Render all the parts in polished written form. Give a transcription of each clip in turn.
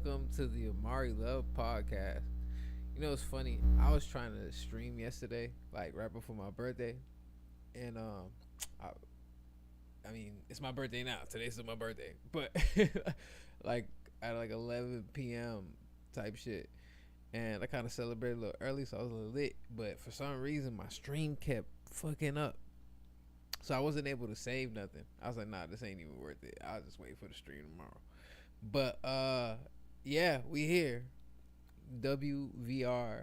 welcome to the Amaury Love podcast. You know, it's funny. I was trying to stream yesterday, like right before my birthday, and I, I mean, it's my birthday now. Today's my birthday, but like at like 11 p.m. type shit, and I kind of celebrated a little early, so I was a little lit. But for some reason, my stream kept fucking up, so I wasn't able to save nothing. I was like, nah, this ain't even worth it. I'll just wait for the stream tomorrow. But yeah, we here. WVR,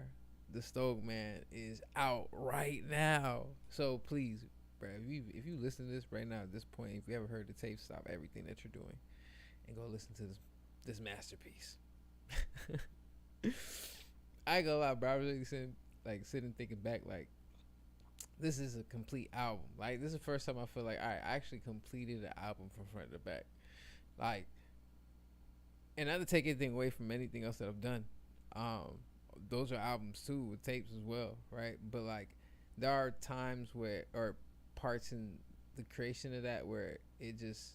the Stoic-Man is out right now. So please, bro, if you listen to this right now at this point, if you ever heard the tape, stop everything that you're doing and go listen to this masterpiece. I ain't gonna lie, bro. I was really sitting thinking back, like this is a complete album. Like this is the first time I feel like I actually completed an album from front to back. Like, and not to take anything away from anything else that I've done. Um, those are albums too with tapes as well, right? But like, there are times where or parts in the creation of that where it just,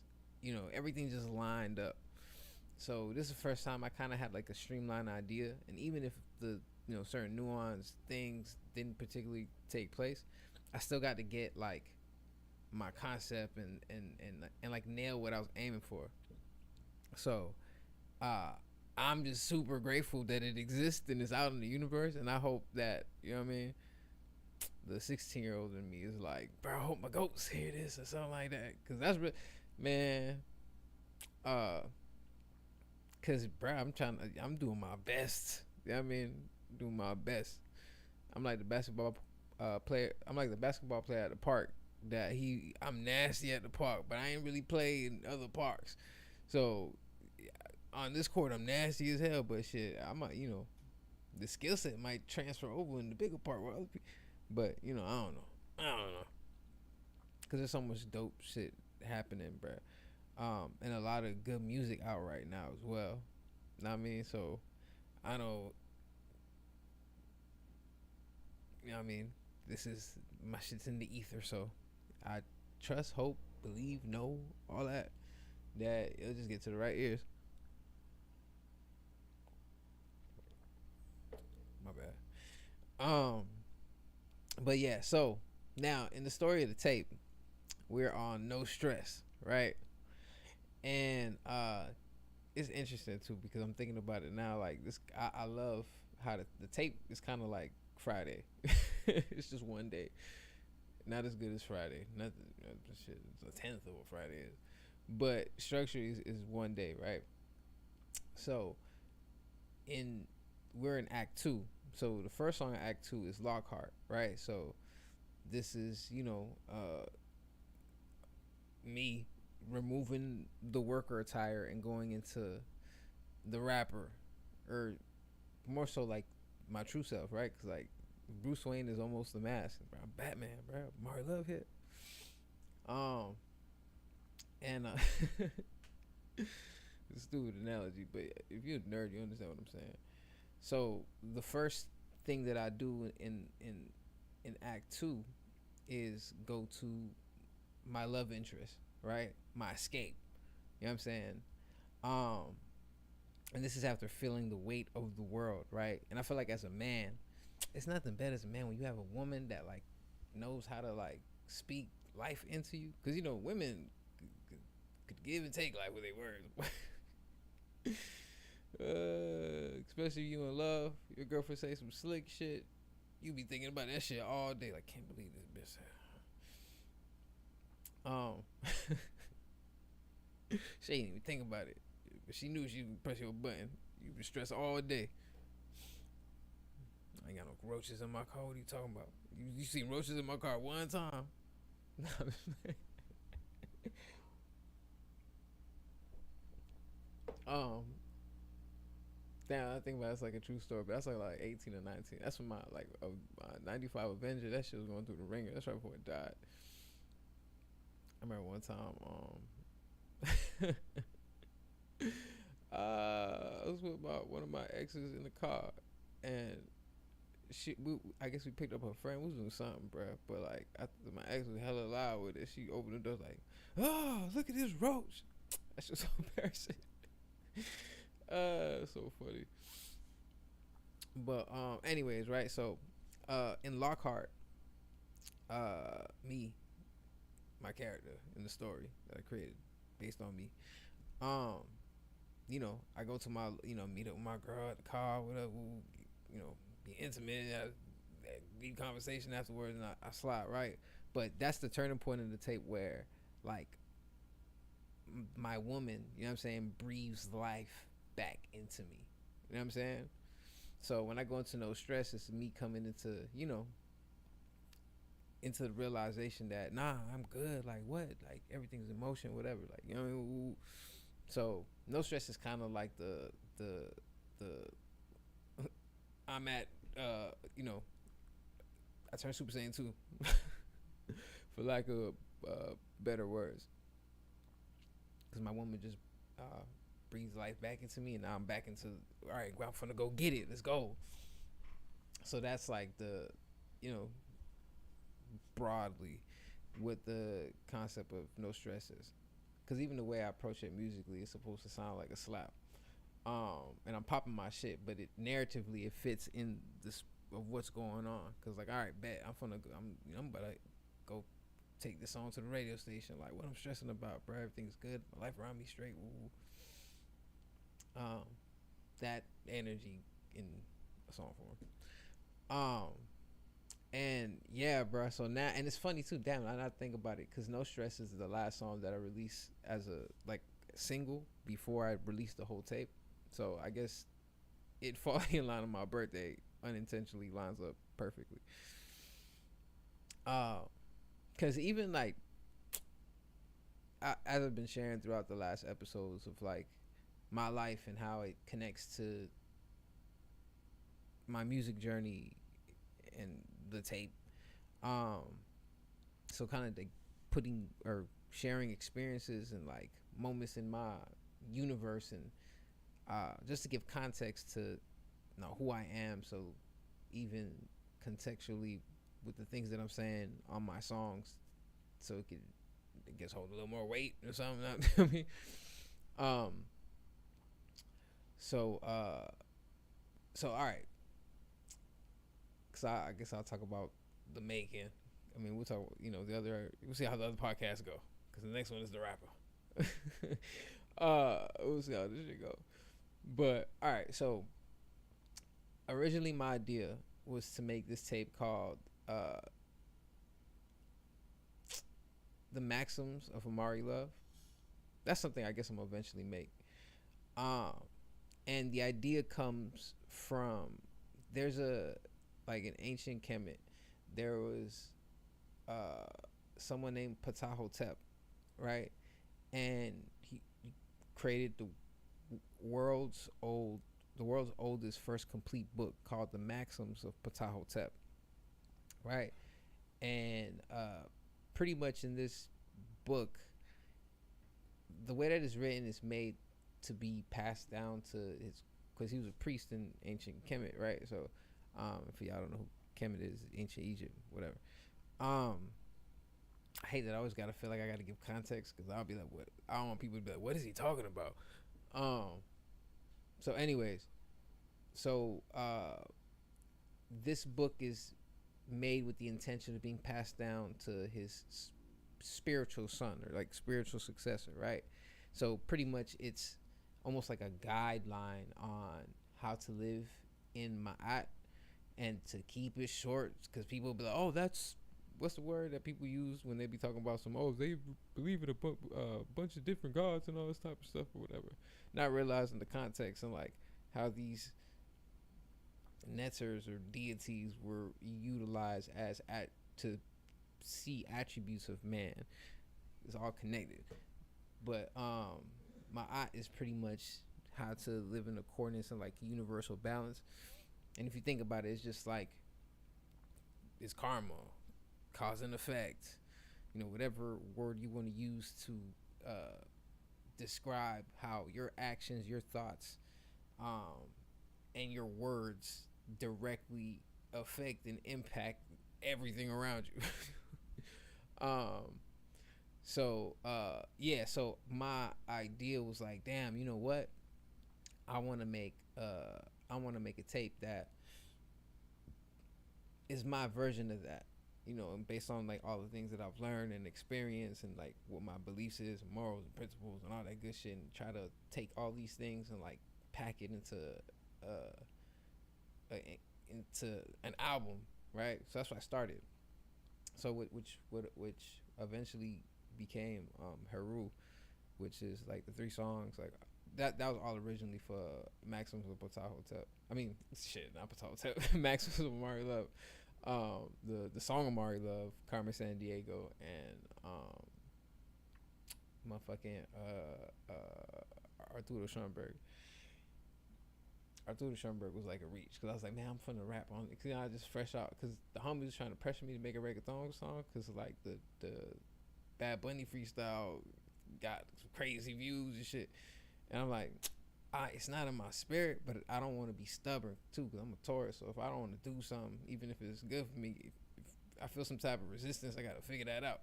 everything just lined up. So this is the first time I kind of had like a streamlined idea, and even if the certain nuanced things didn't particularly take place, I still got to get like my concept and like nail what I was aiming for. So uh I'm just super grateful that it exists and is out in the universe, and I hope that what I mean. The 16-year-old in me is like, bro, I hope my goats hear this or something like that, cause that's man. Uh, cause bro, I'm doing my best. You know what I mean, doing my best. I'm like the basketball player. I'm like the basketball player at the park. I'm nasty at the park, but I ain't really played in other parks. So on this court, I'm nasty as hell. But shit, I might, the skill set might transfer over in the bigger part where other people. But I don't know, cause there's so much dope shit happening, bro. And a lot of good music out right now as well. Know what I mean? So I know, what I mean, this is my shit's in the ether. So I trust, hope, believe, know all that it'll just get to the right ears. My bad. But yeah, so now in the story of the tape, we're on no stress, right? And it's interesting too because I'm thinking about it now. Like this, I love how the tape is kind of like Friday. It's just one day, not as good as Friday. Nothing, shit. It's a tenth of what Friday is, but structure is one day, right? So in we're in Act Two. So the first song in Act Two is Lockhart, right? So this is me removing the worker attire and going into the rapper, or more so like my true self, right? Because like Bruce Wayne is almost the mask. Bro, I'm Batman, bro. Marty Love hit. Um, and it's a stupid analogy, but if you're a nerd, you understand what I'm saying. So the first thing that I do in Act Two is go to my love interest, right? My escape. You know what I'm saying? Um, and this is after feeling the weight of the world, right? And I feel like as a man, it's nothing better as a man when you have a woman that like knows how to like speak life into you, because women could give and take like with their words. Especially if you in love, your girlfriend say some slick shit, you be thinking about that shit all day. Like, can't believe this bitch. She ain't even think about it, but she knew she would press your button. You been stressed all day. I ain't got no roaches in my car. What are you talking about? You seen roaches in my car one time? um, Damn, I think about it's like a true story, but that's like 18 or 19. That's when my like my 95 Avenger. That shit was going through the ringer. That's right before it died. I remember one time, I was with one of my exes in the car, and I guess we picked up her friend. We was doing something, bro. But like, my ex was hella loud with it. She opened the door like, "Oh, look at this roach." That shit was so embarrassing. So funny. But anyways, right? So, in Lockhart, me, my character in the story that I created based on me, um, I go to my, meet up with my girl at the car, whatever, be intimate, be conversation afterwards, and I slide, right? But that's the turning point in the tape where, like, my woman, you know what I'm saying, breathes life back into me. You know what I'm saying? So when I go into no stress, it's me coming into, into the realization that, nah, I'm good. Like, what? Like, everything's in motion, whatever. Like, you know what I mean? So no stress is kind of like the I'm at, I turned Super Saiyan 2 for lack of better words, because my woman just breathes life back into me, and now I'm back into, all right, I'm finna go get it, let's go. So that's like the, you know broadly what the concept of no stress is, because even the way I approach it musically is supposed to sound like a slap. And I'm popping my shit, but it narratively it fits in this of what's going on. Cause like, all right, bet I'm about to go take this on to the radio station. Like, what I'm stressing about, bro? Everything's good. My life around me straight. That energy in a song form. And yeah, bro. So now, and it's funny too. Damn, I not think about it, cause No Stress is the last song that I released as a single before I released the whole tape. So I guess it falling in line with my birthday unintentionally lines up perfectly. Cause even as I've been sharing throughout the last episodes of like my life and how it connects to my music journey and the tape. So kind of like putting or sharing experiences and like moments in my universe, and just to give context to who I am. So even contextually with the things that I'm saying on my songs, so it gets hold a little more weight or something. I mean, um, so so all right, because I guess I'll talk about the making. I mean, we'll talk. We'll see how the other podcasts go, because the next one is the rapper. We'll see how this shit go. But all right, so originally my idea was to make this tape called "The Maxims of Amaury Love." That's something I guess I'm gonna eventually make. And the idea comes from, there's an ancient Kemet. There was someone named Ptahhotep, right? And he created the world's oldest first complete book called The Maxims of Ptahhotep, right? And pretty much in this book, the way that it's written is made to be passed down to his, because he was a priest in ancient Kemet, right? So if y'all don't know who Kemet is, ancient Egypt, whatever. I hate that I always gotta feel like I gotta give context, because I'll be like, what? I don't want people to be like, what is he talking about? So anyways, so this book is made with the intention of being passed down to his spiritual son, or like spiritual successor, right? So pretty much it's almost like a guideline on how to live in Ma'at, and to keep it short, because people be like, oh, that's, what's the word that people use when they be talking about they believe in a bunch of different gods and all this type of stuff or whatever, not realizing the context and like how these netzers or deities were utilized as to see attributes of man. It's all connected. But Ma'at is pretty much how to live in accordance and like universal balance. And if you think about it, it's just like, it's karma, cause and effect, whatever word you want to use to describe how your actions, your thoughts, and your words directly affect and impact everything around you. So my idea was like, damn, you know what? I want to make a tape that is my version of that, you know, and based on like all the things that I've learned and experienced and like what my beliefs is, morals and principles and all that good shit, and try to take all these things and like pack it into an album, right? So that's what I started. So which eventually became Heru, which is like the 3 songs. Like that was all originally for Maxims of Potal Hotel. I mean, shit, not Potal Hotel. Maxims of Amaury Love. The song Amaury Love, Carmen San Diego, and motherfucking Arturo Schoenberg. Arturo Schoenberg was like a reach because I was like, man, I'm finna rap on it. Cause, you know, I just fresh out because the homies was trying to pressure me to make a reggaeton song because like the Bad Bunny freestyle got some crazy views and shit, and I'm like, it's not in my spirit, but I don't want to be stubborn too because I'm a Taurus. So if I don't want to do something, even if it's good for me, if I feel some type of resistance, I gotta figure that out.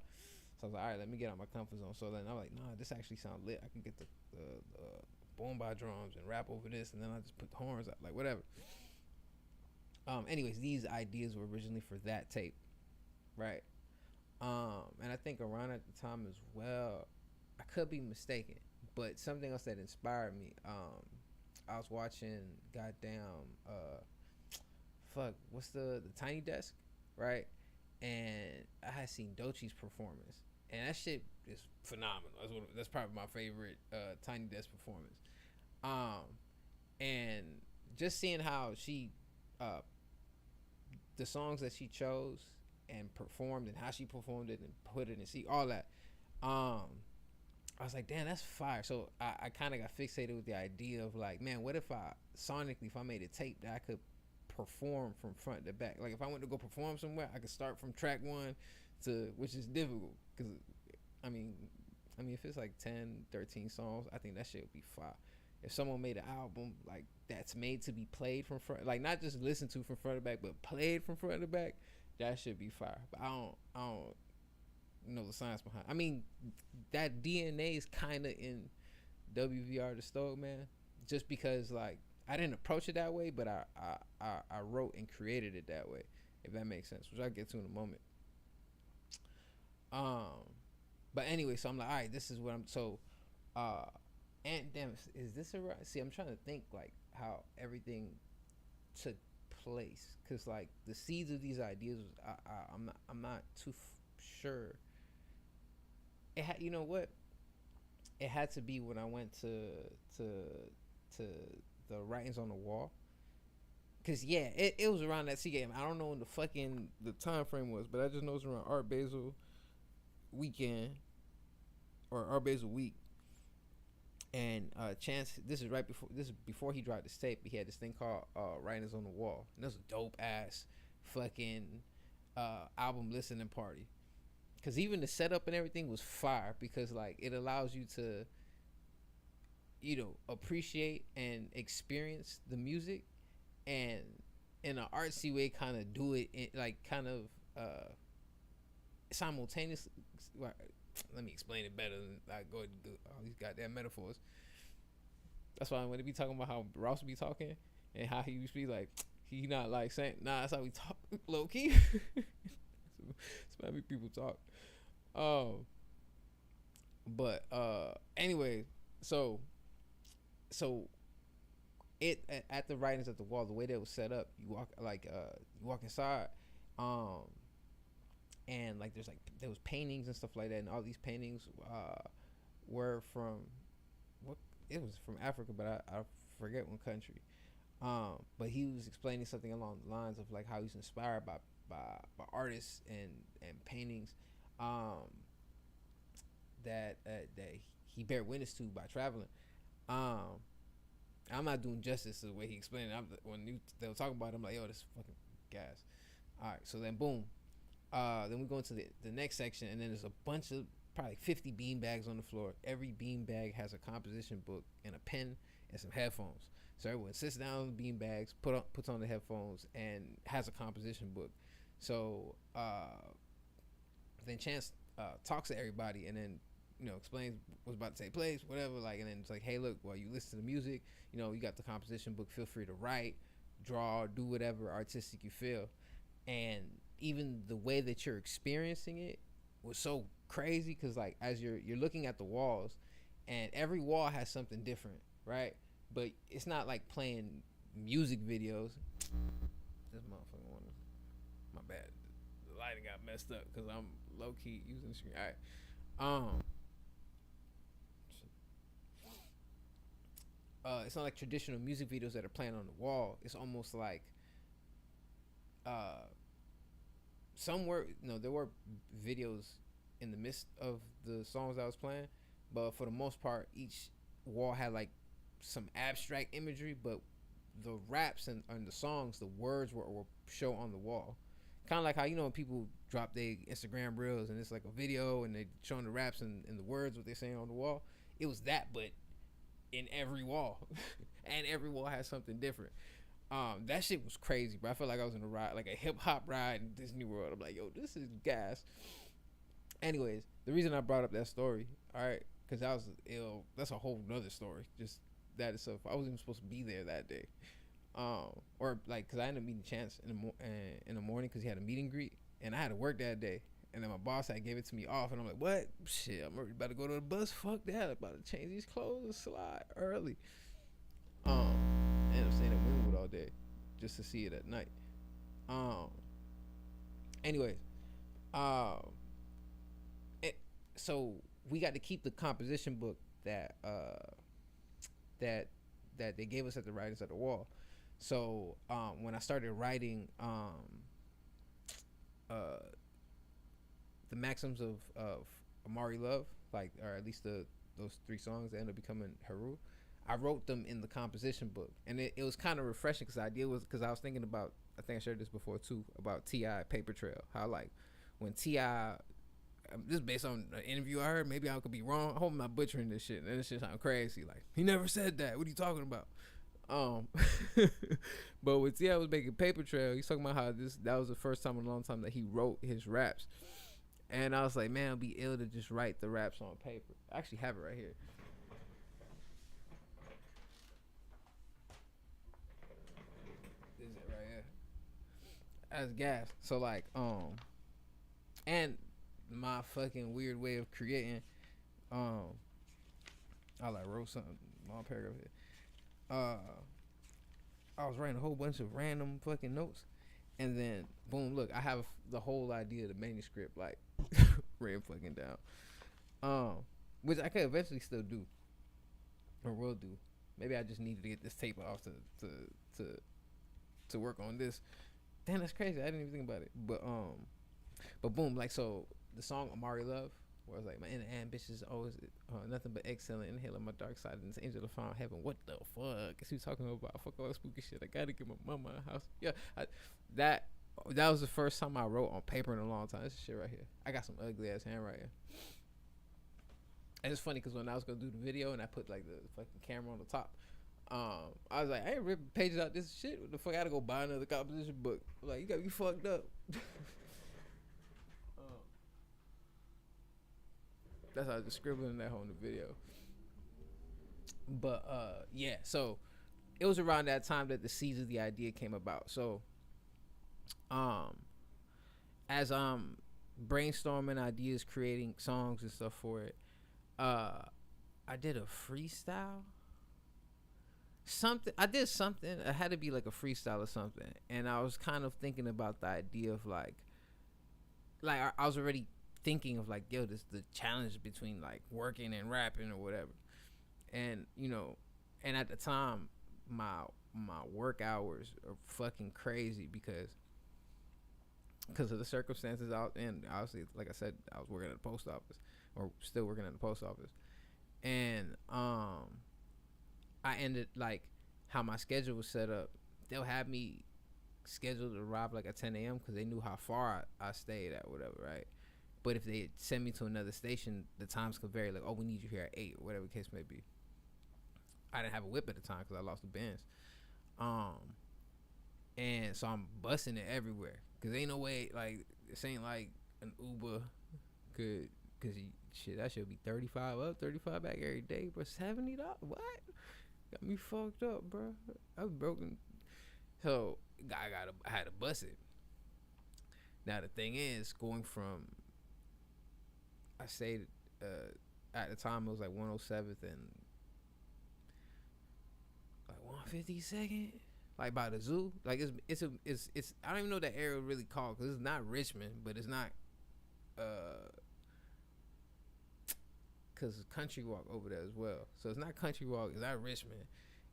So I was like, all right, let me get out my comfort zone. So then I'm like, nah, this actually sounds lit. I can get the boom by drums and rap over this, and then I just put the horns out, like whatever. Anyways, these ideas were originally for that tape, right? And I think around at the time as well, I could be mistaken, but something else that inspired me. I was watching what's the Tiny Desk, right? And I had seen Dochi's performance, and that shit is phenomenal. That's probably my favorite Tiny Desk performance. And just seeing how she, the songs that she chose and performed, and how she performed it and put it and see all that. I was like, damn, that's fire. So I kind of got fixated with the idea of like, man, what if if I made a tape that I could perform from front to back? Like if I went to go perform somewhere, I could start from track 1 to, which is difficult because I mean if it's like 10, 13 songs, I think that shit would be fire. If someone made an album like that's made to be played from front, like not just listened to from front to back, but played from front to back, that should be fire. But I don't know the science behind. I mean, that DNA is kind of in WVR the Stoic-Man, just because like I didn't approach it that way, but I wrote and created it that way, if that makes sense, which I'll get to in a moment. But anyway, so I'm like, all right, this is what I'm so. And damn, is this a right? See, I'm trying to think like how everything took place, cause like the seeds of these ideas was I'm not too sure. You know what? It had to be when I went to the writings on the wall. Cause yeah, it was around that C game. I don't know when the time frame was, but I just know it was around Art Basel weekend or Art Basel week. And Chance, this is before he dropped this tape. He had this thing called Writings on the Wall, and that was a dope ass fucking album listening party. Cause even the setup and everything was fire, because like it allows you to, you know, appreciate and experience the music, and in an artsy way, kind of do it in, like kind of simultaneously. Let me explain it better than I go and do all these goddamn metaphors. That's why when they be talking about how Ross be talking and how he used to be like, he not like saying, nah, that's how we talk, low key. It's how people talk. But anyway, so it at the writings at the wall, the way they was set up, you walk inside, and like there was paintings and stuff like that, and all these paintings were from it was from Africa, but I forget what country. But he was explaining something along the lines of like how he's inspired by artists and paintings that he bear witness to by traveling. I'm not doing justice to the way he explained it. When they were talking about it, I'm like, yo, this is fucking gas. All right, so then boom. Then we go into the next section, and then there's a bunch of probably 50 bean bags on the floor. Every bean bag has a composition book and a pen and some headphones. So everyone sits down on the bean bags, puts on the headphones, and has a composition book. So then Chance talks to everybody, and then explains what's about to take place, whatever. Like, and then it's like, hey, look, while you listen to the music, you got the composition book. Feel free to write, draw, do whatever artistic you feel. And even the way that you're experiencing it was so crazy because, like, as you're looking at the walls, and every wall has something different, right? But it's not like playing music videos. This motherfucker wanted, my bad. The lighting got messed up because I'm low key using the screen. All right. It's not like traditional music videos that are playing on the wall. It's almost like some were, there were videos in the midst of the songs I was playing, but for the most part, each wall had like some abstract imagery, but the raps and the songs, the words were show on the wall. Kind of like how when people drop their Instagram reels and it's like a video and they showing the raps and the words what they're saying on the wall. It was that, but in every wall, and every wall has something different. That shit was crazy, bro. I felt like I was in a ride, like a hip hop ride in Disney World. I'm like, yo, this is gas. Anyways, the reason I brought up that story, all right, because that was ill. That's a whole nother story. Just that itself. I wasn't even supposed to be there that day. Or like, cause I ended up meeting Chance in the morning because he had a meet and greet, and I had to work that day. And then my boss had gave it to me off, and I'm like, what? Shit, I'm already about to go to the bus. Fuck that. I'm about to change these clothes and slide early. I ended up staying at Wynwood all day just to see it at night. Anyways, so we got to keep the composition book that they gave us at the Writings at the Wall. So when I started writing the maxims of Amaury Love, like, or at least those 3 songs that ended up becoming Haru, I wrote them in the composition book, and it was kind of refreshing because the idea was, because I was thinking about, I think I shared this before too, about T.I. Paper Trail, how like when T.I., this is based on an interview I heard, maybe I could be wrong, I hope I'm not butchering this shit, and this shit sound crazy, like, he never said that, what are you talking about? But when T.I. was making Paper Trail, he's talking about how that was the first time in a long time that he wrote his raps. And I was like, man, it'd be ill to just write the raps on paper. I actually have it right here. This is it right here. That's gas. So like, and my fucking weird way of creating, I like wrote something, long paragraph here. I was writing a whole bunch of random fucking notes, and then boom, look, I have the whole idea of the manuscript like written fucking down. Which I could eventually still do, or will do. Maybe I just needed to get this tape off to work on this. Damn, that's crazy. I didn't even think about it. But boom, like, so the song Amaury Love, where I was like, my inner ambition is always nothing but excellent, inhaling my dark side, and this angel of found heaven. What the fuck is he talking about? Fuck all that spooky shit. I gotta get my mama a house. Yeah, that was the first time I wrote on paper in a long time. This shit right here. I got some ugly ass handwriting. And it's funny because when I was gonna do the video and I put like the fucking camera on the top, I was like, I ain't ripping pages out this shit. What the fuck? I gotta go buy another composition book. I'm like, you got me fucked up. That's how I was just scribbling that whole in the video. But yeah, so it was around that time that the seeds of the idea came about. So as brainstorming ideas, creating songs and stuff for it, I did a freestyle. I did something. It had to be like a freestyle or something, and I was kind of thinking about the idea of like I was already thinking of like, yo, this the challenge between like working and rapping or whatever, and and at the time my work hours are fucking crazy because of the circumstances out, and obviously, like I said, I was working at the post office, or still working at the post office, and I ended like how my schedule was set up. They'll have me scheduled to arrive like at 10 a.m. because they knew how far I stayed at, whatever, right? But if they send me to another station, the times could vary. Like, oh, we need you here at 8 or whatever the case may be. I didn't have a whip at the time because I lost the Benz. And so I'm busting it everywhere because ain't no way, like, this ain't like an Uber could Cause shit, that should be 35 up, 35 back every day, bro. $70? What? Got me fucked up, bro. I was broken. So I had to bust it. Now the thing is, going from, I stayed at the time it was like 107th and like 152nd, like by the zoo. Like it's I don't even know that area really called, because it's not Richmond, but it's not because Country Walk over there as well. So it's not Country Walk, it's not Richmond.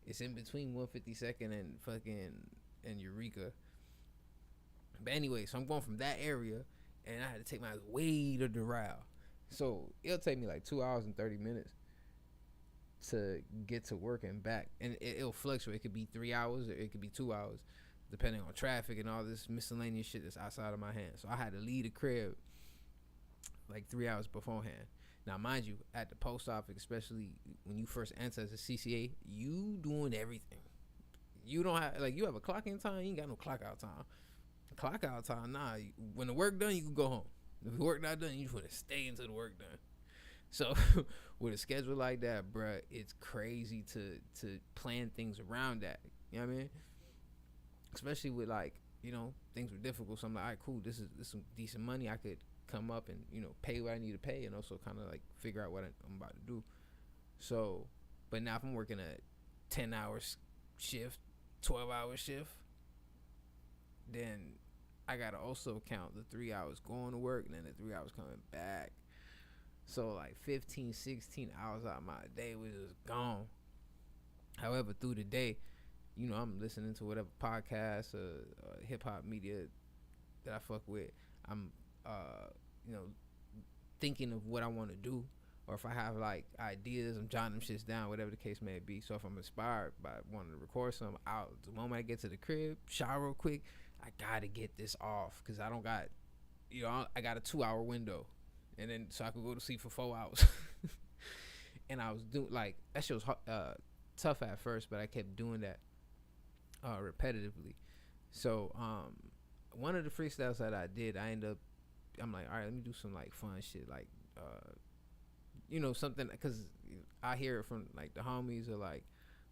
It's in between 152nd and fucking and Eureka. But anyway, so I'm going from that area, and I had to take my way to Doral. So it'll take me like 2 hours and 30 minutes to get to work and back. And it'll fluctuate. It could be 3 hours or it could be 2 hours, depending on traffic and all this miscellaneous shit that's outside of my hands. So I had to leave the crib like 3 hours beforehand. Now, mind you, at the post office, especially when you first enter as a CCA, you doing everything. You don't have, like, you have a clock in time, you ain't got no clock out time. Clock out time, nah. When the work done, you can go home. If the work not done, you just want to stay until the work done. So with a schedule like that, bruh, it's crazy to plan things around that. You know what I mean? Especially with, like, you know, things were difficult. So I'm like, all right, cool. This is some decent money. I could come up and, you know, pay what I need to pay, and also kind of like figure out what I'm about to do. So, but now if I'm working a 10-hour shift, 12-hour shift, then I gotta also count the 3 hours going to work and then the 3 hours coming back. So like 15, 16 hours out of my day was just gone. However, through the day, you know, I'm listening to whatever podcast or hip hop media that I fuck with. I'm you know, thinking of what I want to do, or if I have like ideas, I'm jotting them shits down, whatever the case may be. So if I'm inspired by wanting to record something, the moment I get to the crib, shower real quick, I gotta get this off, because I don't got, you know, I got a 2-hour window, and then so I could go to sleep for 4 hours. And I was doing, like, that shit was tough at first, but I kept doing that repetitively. So one of the freestyles that I did, I'm like, all right, let me do some like fun shit, like you know, something, because I hear it from like the homies or like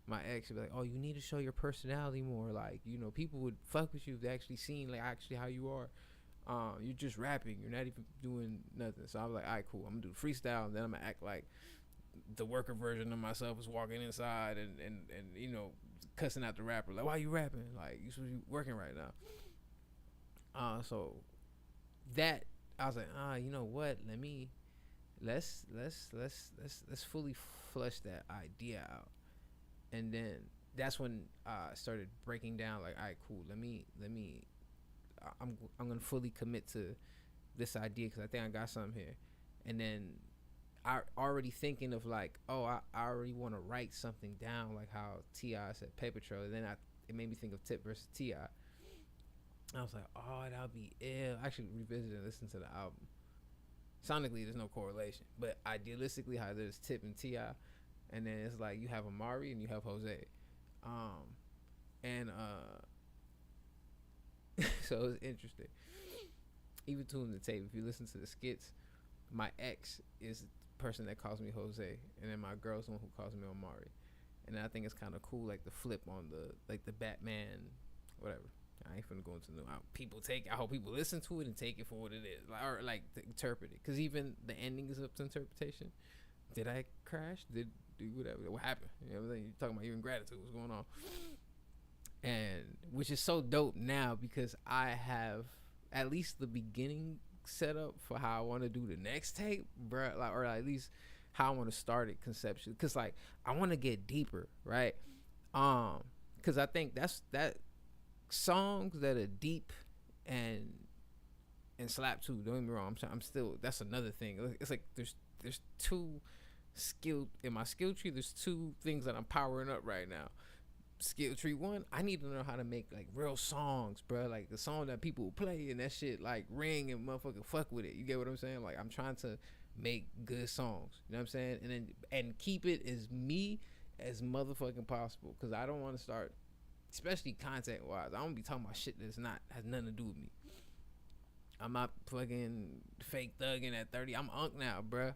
my ex, be like, oh, you need to show your personality more. Like, you know, people would fuck with you if they actually seen like actually how you are. You're just rapping, you're not even doing nothing. So I was like, all right, cool, I'm gonna do the freestyle, and then I'm gonna act like the worker version of myself is walking inside and you know, cussing out the rapper, like, why you rapping? Like, you supposed to be working right now. So that I was like, you know what? Let's fully flush that idea out, and then that's when I started breaking down. Like, all right, cool. I'm gonna fully commit to this idea, because I think I got something here, and then I already thinking of like, oh, I already want to write something down, like how T.I. said Paper Trail, and then it made me think of Tip versus T.I. I was like, oh, that'll be ill. I actually revisited and listened to the album. Sonically, there's no correlation, but idealistically, how there's Tip and T.I., and then it's like you have Amaury and you have Jose, and so it's interesting. Even tuning the tape, if you listen to the skits, my ex is the person that calls me Jose, and then my girl's the one who calls me Amaury, and I think it's kind of cool, like the flip on the Batman, whatever. I ain't finna go into I hope people listen to it and take it for what it is, like, or like to interpret it, because even the ending is up to interpretation. Did I crash? Did whatever? What happened? You know what I'm saying? You're talking about even gratitude. What's going on? And which is so dope now, because I have at least the beginning set up for how I want to do the next tape, bro. Like, or at least how I want to start it conceptually, because like I want to get deeper, right? Because I think that songs that are deep and slap too. Don't get me wrong. I'm still. That's another thing. It's like there's two in my skill tree. There's two things that I'm powering up right now. Skill tree 1, I need to know how to make like real songs, bro. Like the song that people will play and that shit like ring and motherfucker fuck with it. You get what I'm saying? Like, I'm trying to make good songs. You know what I'm saying? And keep it as me as motherfucking possible, because I don't want to start, especially content wise, I don't be talking about shit that's not has nothing to do with me. I'm not fucking fake thugging at 30. I'm unk now, bruh.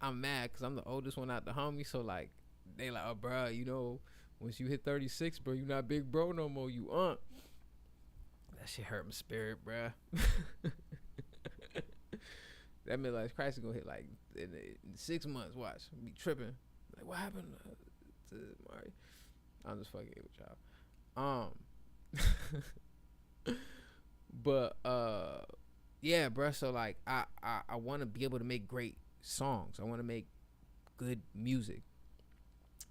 I'm mad because I'm the oldest one out the homie. So like, they like, oh, bruh, you know, once you hit 36, bro, you not big bro no more. You unk. That shit hurt my spirit, bruh. That midlife crisis gonna hit like in 6 months. Watch, be tripping. Like, what happened to Amaury? I'm just fucking with y'all. But yeah, bruh. So like, I want to be able to make great songs. I want to make good music.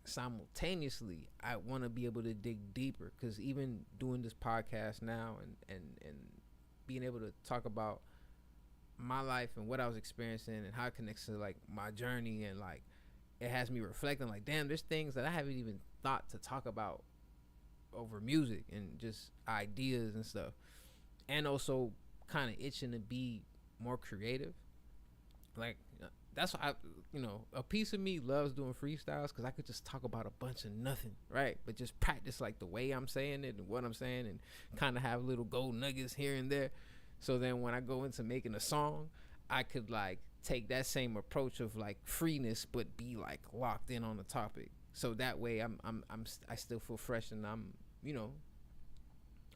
Simultaneously, I want to be able to dig deeper, because even doing this podcast now and being able to talk about my life and what I was experiencing and how it connects to like my journey, and like it has me reflecting like, damn, there's things that I haven't even thought to talk about over music and just ideas and stuff, and also kind of itching to be more creative. Like, that's why a piece of me loves doing freestyles, because I could just talk about a bunch of nothing, right? But just practice like the way I'm saying it and what I'm saying, and kind of have little gold nuggets here and there. So then when I go into making a song, I could like take that same approach of like freeness, but be like locked in on the topic. So that way I still feel fresh, and I'm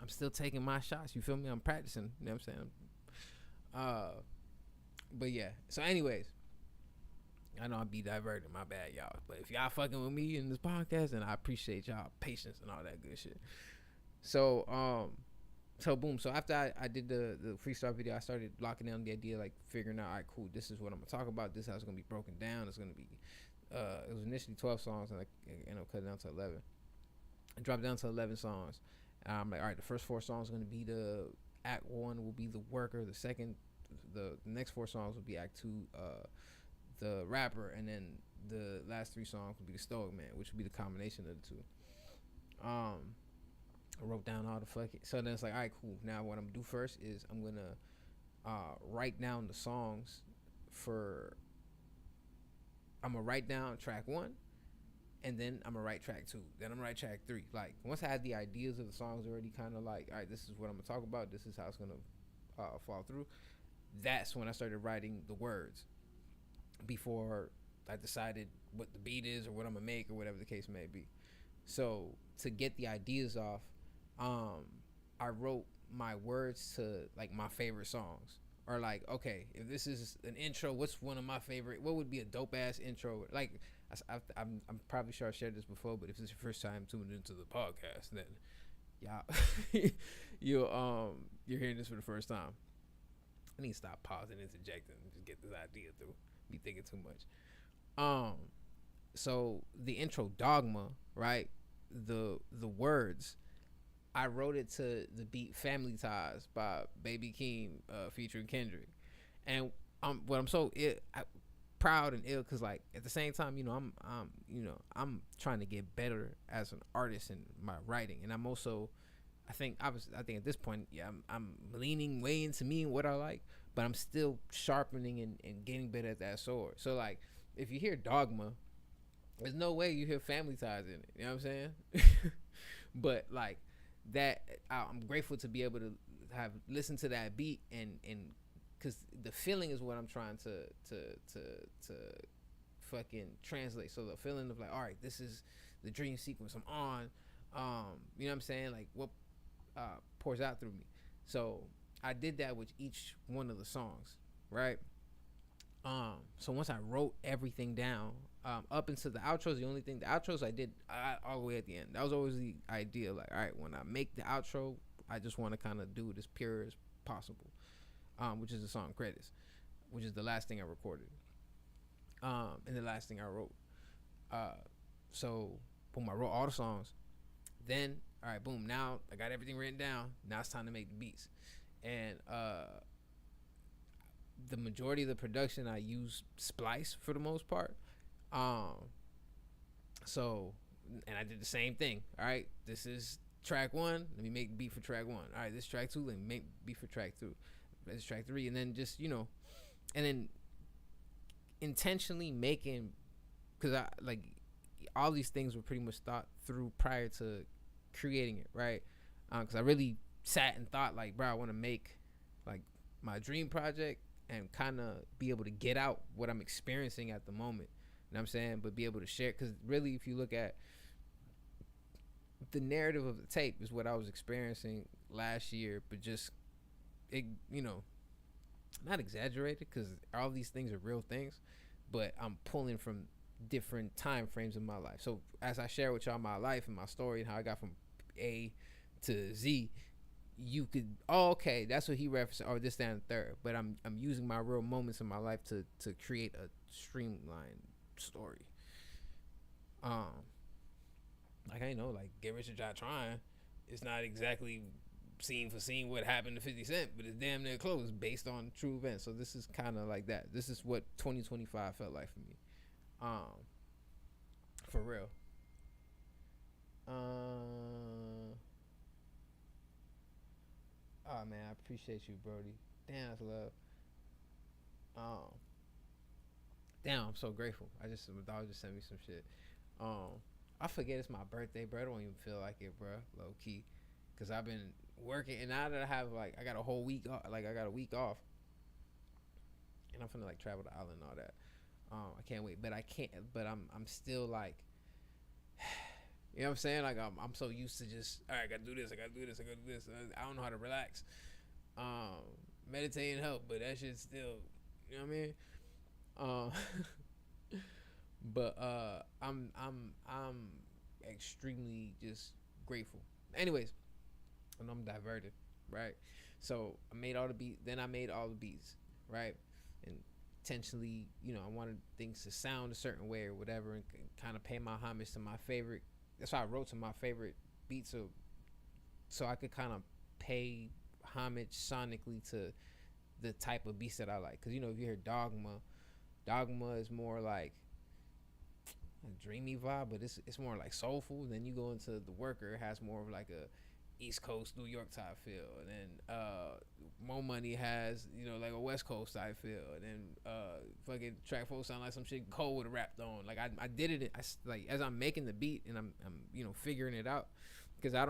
still taking my shots. You feel me? I'm practicing. You know what I'm saying? But yeah. So anyways, I know I'll be diverted. My bad, y'all. But if y'all fucking with me in this podcast, then I appreciate y'all patience and all that good shit. So boom. So after I did the freestyle video, I started locking down the idea, like figuring out, all right, cool, this is what I'm gonna talk about. This is how it's gonna be broken down. It's gonna be, it was initially 12 songs, and I ended up cutting down to 11. I dropped down to 11 songs. I'm like, all right, the first 4 songs are gonna be Act 1 will be the worker. The next 4 songs will be Act 2, the rapper, and then the last 3 songs will be the Stoic-Man, which will be the combination of the two. I wrote down all the fucking. So then it's like, all right, cool. Now what I'm gonna do first is I'm gonna write down the songs for. I'm gonna write down track 1, and then I'm gonna write track 2. Then I'm gonna write track 3. Like, once I had the ideas of the songs already, kind of like, all right, this is what I'm gonna talk about. This is how it's gonna fall through. That's when I started writing the words, before I decided what the beat is or what I'm gonna make or whatever the case may be. So to get the ideas off, I wrote my words to like my favorite songs, or like, okay, if this is an intro, what's one of my favorite? What would be a dope ass intro? Like, I'm probably sure I shared this before, but if this is your first time tuning into the podcast, then y'all, you're hearing this for the first time. I need to stop pausing, interjecting, and just get this idea through. Be thinking too much. So the intro, Dogma, right? The words, I wrote it to the beat Family Ties by Baby Keem, featuring Kendrick. And I'm so proud and ill, because like at the same time, I'm trying to get better as an artist in my writing, and I'm also, I think at this point, yeah, I'm leaning way into me and what I like, but I'm still sharpening and getting better at that sword. So like, if you hear Dogma, there's no way you hear Family Ties in it. You know what I'm saying? But like that, I'm grateful to be able to have listened to that beat, and because the feeling is what I'm trying to fucking translate. So the feeling of like, all right, this is the dream sequence I'm on. You know what I'm saying? Like, what pours out through me. So I did that with each one of the songs, right? So once I wrote everything down, up into the outros, the outros I did all the way at the end. That was always the idea. Like, all right, when I make the outro, I just want to kind of do it as pure as possible, which is the song credits, which is the last thing I recorded, and the last thing I wrote. So boom, I wrote all the songs. Then, all right, boom, now I got everything written down. Now it's time to make the beats. And the majority of the production, I use Splice for the most part. So, and I did the same thing. All right, this is track 1. Let me make the beat for track 1. All right, this is track 2. Let me make beat for track 2. This is track 3. And then just, and then intentionally making, because I like all these things were pretty much thought through prior to creating it, right? Because I really sat and thought like, bro, I want to make like my dream project, and kind of be able to get out what I'm experiencing at the moment. You know what I'm saying? But be able to share, because really, if you look at the narrative of the tape, is what I was experiencing last year, but just it, not exaggerated, because all these things are real things, but I'm pulling from different time frames in my life. So as I share with y'all my life and my story and how I got from A to Z, you could, oh, okay, that's what he referenced, or this, that, and third. But I'm using my real moments in my life to create a streamlined story. Like, I know, like, Get Rich or Die Trying, it's not exactly scene for scene what happened to 50 Cent, but it's damn near close based on true events. So this is kind of like that. This is what 2025 felt like for me. For real. Oh man, I appreciate you, Brody. Damn, that's love. Um, damn, I'm so grateful. My dog just sent me some shit. I forget it's my birthday, bro. I don't even feel like it, bro. Low key, cause I've been working, and now that I have I got a whole week off, I got a week off, and I'm finna travel to Ireland and all that. I can't wait, but I can't. But I'm still like, you know what I'm saying? Like I'm so used to just, all right, I gotta do this, I gotta do this, I gotta do this. I don't know how to relax. Meditating help, but that shit still, you know what I mean? But I'm extremely just grateful. Anyways, and I'm diverted, right? So I made all the beats. Then I made all the beats, right? And intentionally, I wanted things to sound a certain way or whatever, and kind of pay my homage to my favorite. That's why I wrote to my favorite beats, so I could kind of pay homage sonically to the type of beats that I like. Because if you hear Dogma is more like a dreamy vibe, but it's more like soulful. Then you go into The Worker, it has more of like a East Coast New York type feel, and then Mo Money has like a West Coast type feel, and then fucking Track 4 sound like some shit Cole would have rapped on. Like I did it, like as I'm making the beat and I'm figuring it out, because I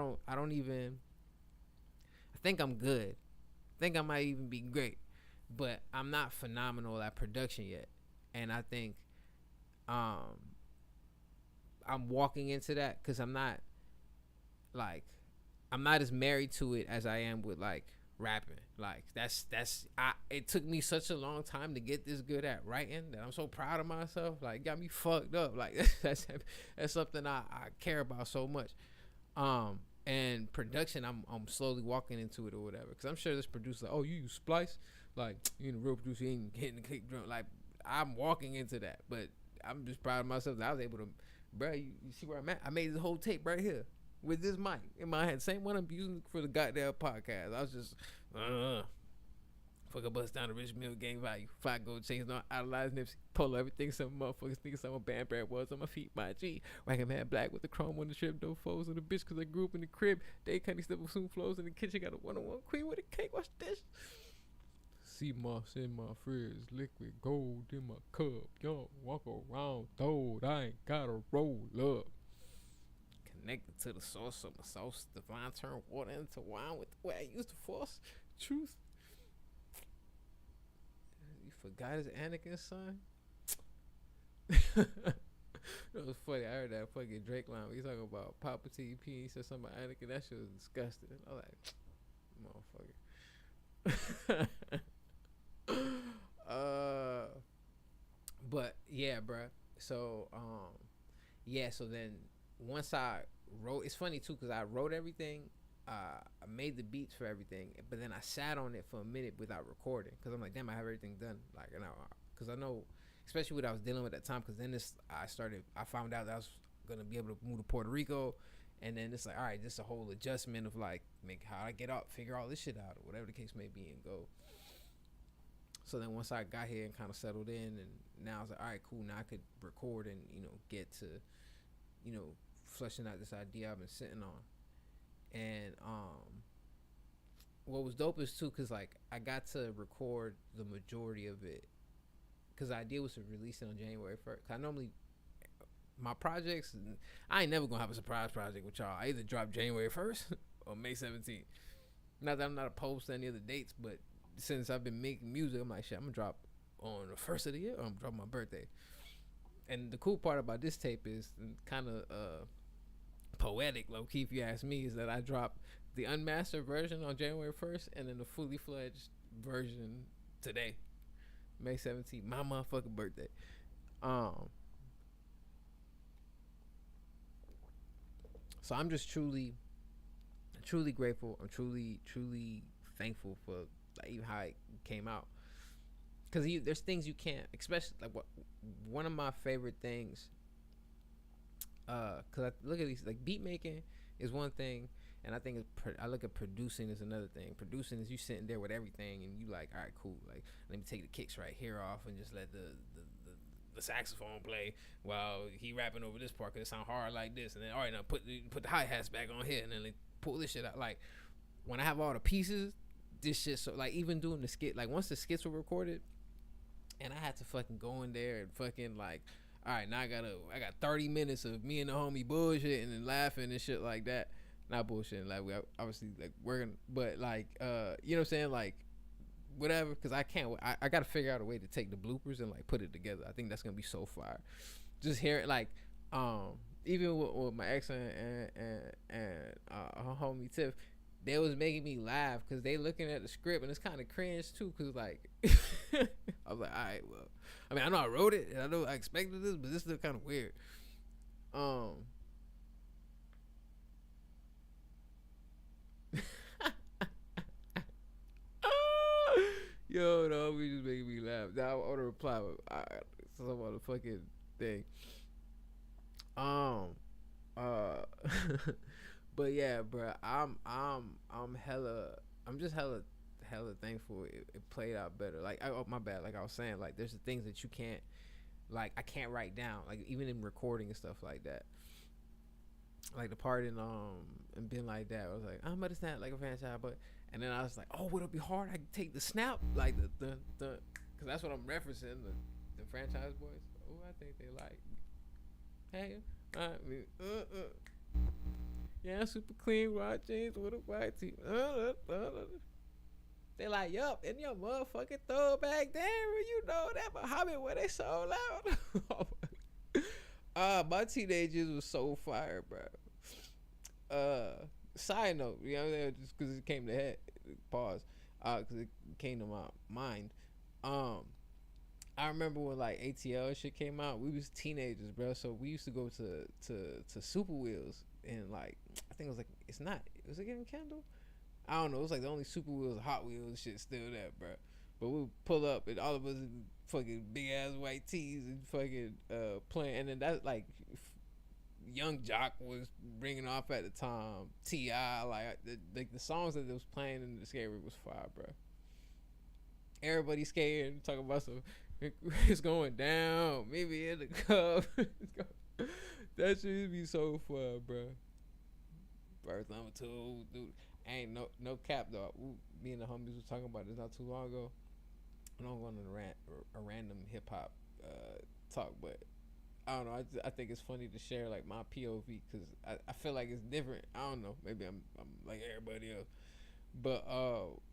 think I'm good, I think I might even be great, but I'm not phenomenal at production yet, and I think I'm walking into that, because I'm not as married to it as I am with rapping. Like it took me such a long time to get this good at writing that I'm so proud of myself. Like, it got me fucked up. Like that's something I care about so much. And production, I'm slowly walking into it or whatever. Cause I'm sure this producer, oh, you use Splice? Like, the real producer, you ain't hitting the kick drum. Like, I'm walking into that, but I'm just proud of myself that I was able to, bro. You see where I'm at? I made this whole tape right here with this mic in my hand, same one I'm using for the goddamn podcast. I was just, fuck a bust down the Rich Mill gang value. 5 gold chains, no idolize Nipsey. Pull everything some motherfuckers think some band bread was on my feet, my G. Wagon man black with the chrome on the strip, no foes on the bitch, cause I grew up in the crib. They can't step with soon flows in the kitchen, got a one-on-one queen with a cake, watch this. Sea moss in my fridge, liquid gold in my cup. Yo, walk around, told I ain't gotta roll up. Connected to the source, so my sauce divine turn water into wine with the way I used to force truth. You forgot his Anakin son? It was funny. I heard that fucking Drake line. He talking about Papa TP. He said something about Anakin. That shit was disgusting. I was like, motherfucker. But yeah, bruh. So so then once I wrote, it's funny too, because I wrote everything, I made the beats for everything, but then I sat on it for a minute without recording, because I'm like, damn, I have everything done, like an hour, because I know, especially what I was dealing with at the time, because then I found out that I was gonna be able to move to Puerto Rico, and then it's like, all right, this is a whole adjustment of like, make how I get out, figure all this shit out, or whatever the case may be, and go. So then once I got here and kind of settled in, and now I was like, all right, cool, now I could record and get to fleshing out this idea I've been sitting on. And what was dope is too, because like I got to record the majority of it, because the idea was to release it on January 1st. I normally, my projects, I ain't never gonna have a surprise project with y'all. I either drop January 1st or May 17th. Not that I'm not opposed to any of the dates, but since I've been making music, I'm like, shit, I'm gonna drop on the first of the year. Or I'm gonna drop my birthday. And the cool part about this tape is kind of poetic, low key, if you ask me, is that I dropped the unmastered version on January 1st, and then the fully fledged version today, May 17th, my motherfucking birthday. So I'm just truly grateful. I'm truly thankful for like even how it came out. Cause there's things you can't, especially like one of my favorite things. Cause I look at these, like beat making is one thing, and I think I look at producing as another thing. Producing is you sitting there with everything, and you like, all right, cool. Like let me take the kicks right here off, and just let the saxophone play while he rapping over this part, cause it sound hard like this, and then all right, now put the hi hats back on here, and then like, pull this shit out. Like when I have all the pieces, this shit. So like even doing the skit, like once the skits were recorded. And I had to fucking go in there and fucking like, all right, now I got 30 minutes of me and the homie bullshitting and laughing and shit like that. Not bullshitting, like we obviously like working, but like, you know what I'm saying, like whatever. Cause I can't, I got to figure out a way to take the bloopers and like put it together. I think that's gonna be so fire. Just hear it, like, even with my ex and her homie Tiff. They was making me laugh because they looking at the script and it's kind of cringe too. Cause like, I was like, all right, well, I mean, I know I wrote it and I know I expected this, but this is kind of weird. Yo, no, we just making me laugh. Now I want to reply, but some other fucking thing. But yeah, bro, I'm just hella thankful it played out better. Like, oh my bad. Like I was saying, like there's the things that you can't, like I can't write down. Like even in recording and stuff like that. Like the part in and being like that, I was like, I'm about to snap like a franchise, but and then I was like, oh, would it be hard? I could take the snap, like the because that's what I'm referencing the franchise boys. Oh, I think they like. Hey, I mean, yeah, super clean white jeans with a white tee. They like, yup, in your motherfucking throwback, damn, you know that Muhammad where they so loud. My teenagers was so fire, bro. Side note, you know what I'm saying? Just because it came to head, pause, because it came to my mind. I remember when like ATL shit came out, we was teenagers, bro. So we used to go to Super Wheels and like I think it was like was it getting Kendall? I don't know. It was like the only Super Wheels, Hot Wheels shit still there, bro. But we would pull up and all of us in fucking big ass white tees and fucking playing, and then that like Young Jock was bringing off at the time. T.I. like the songs that they was playing in the skate rink was fire, bro. Everybody scared, talking about some. It's going down. Maybe in the cup. That should be so fun, bro. Verse number 2, dude. Ain't no cap though. Me and the homies was talking about this not too long ago. I don't want to a random hip hop talk, but I don't know. I think it's funny to share like my POV because I feel like it's different. I don't know. Maybe I'm like everybody else. But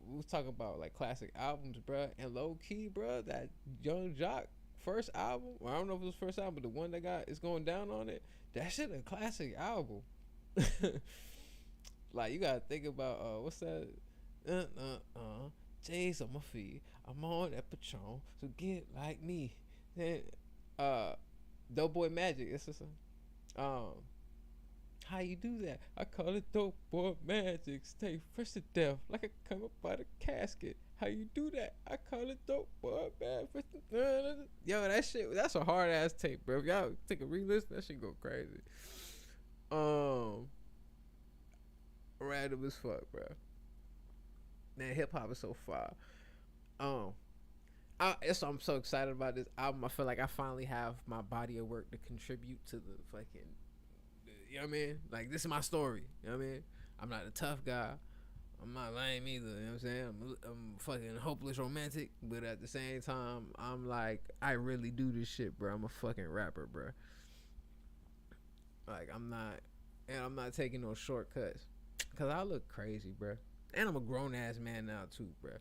we was talking about like classic albums, bro, and low key, bro, that Young Jock first album. Well, I don't know if it was first album, but the one that got It's Going Down on it. That shit a classic album. Like you gotta think about what's that? J's on my feet. I'm on that Patron, so get like me. Then Dope Boy Magic. It's just how you do that? I call it Dope Boy Magic. Stay fresh to death like I come up by the casket. How you do that? I call it Dope Boy Magic. Yo, that shit, that's a hard ass tape, bro. If y'all take a re-listen, that shit go crazy. Random as fuck, bro. Man, hip hop is so far. That's why I'm so excited about this album. I feel like I finally have my body of work to contribute to the fucking. You know what I mean? Like, this is my story. You know what I mean? I'm not a tough guy. I'm not lame either. You know what I'm saying? I'm fucking hopeless romantic. But at the same time, I'm like, I really do this shit, bro. I'm a fucking rapper, bro. Like, I'm not taking no shortcuts. Because I look crazy, bro. And I'm a grown-ass man now, too, bro.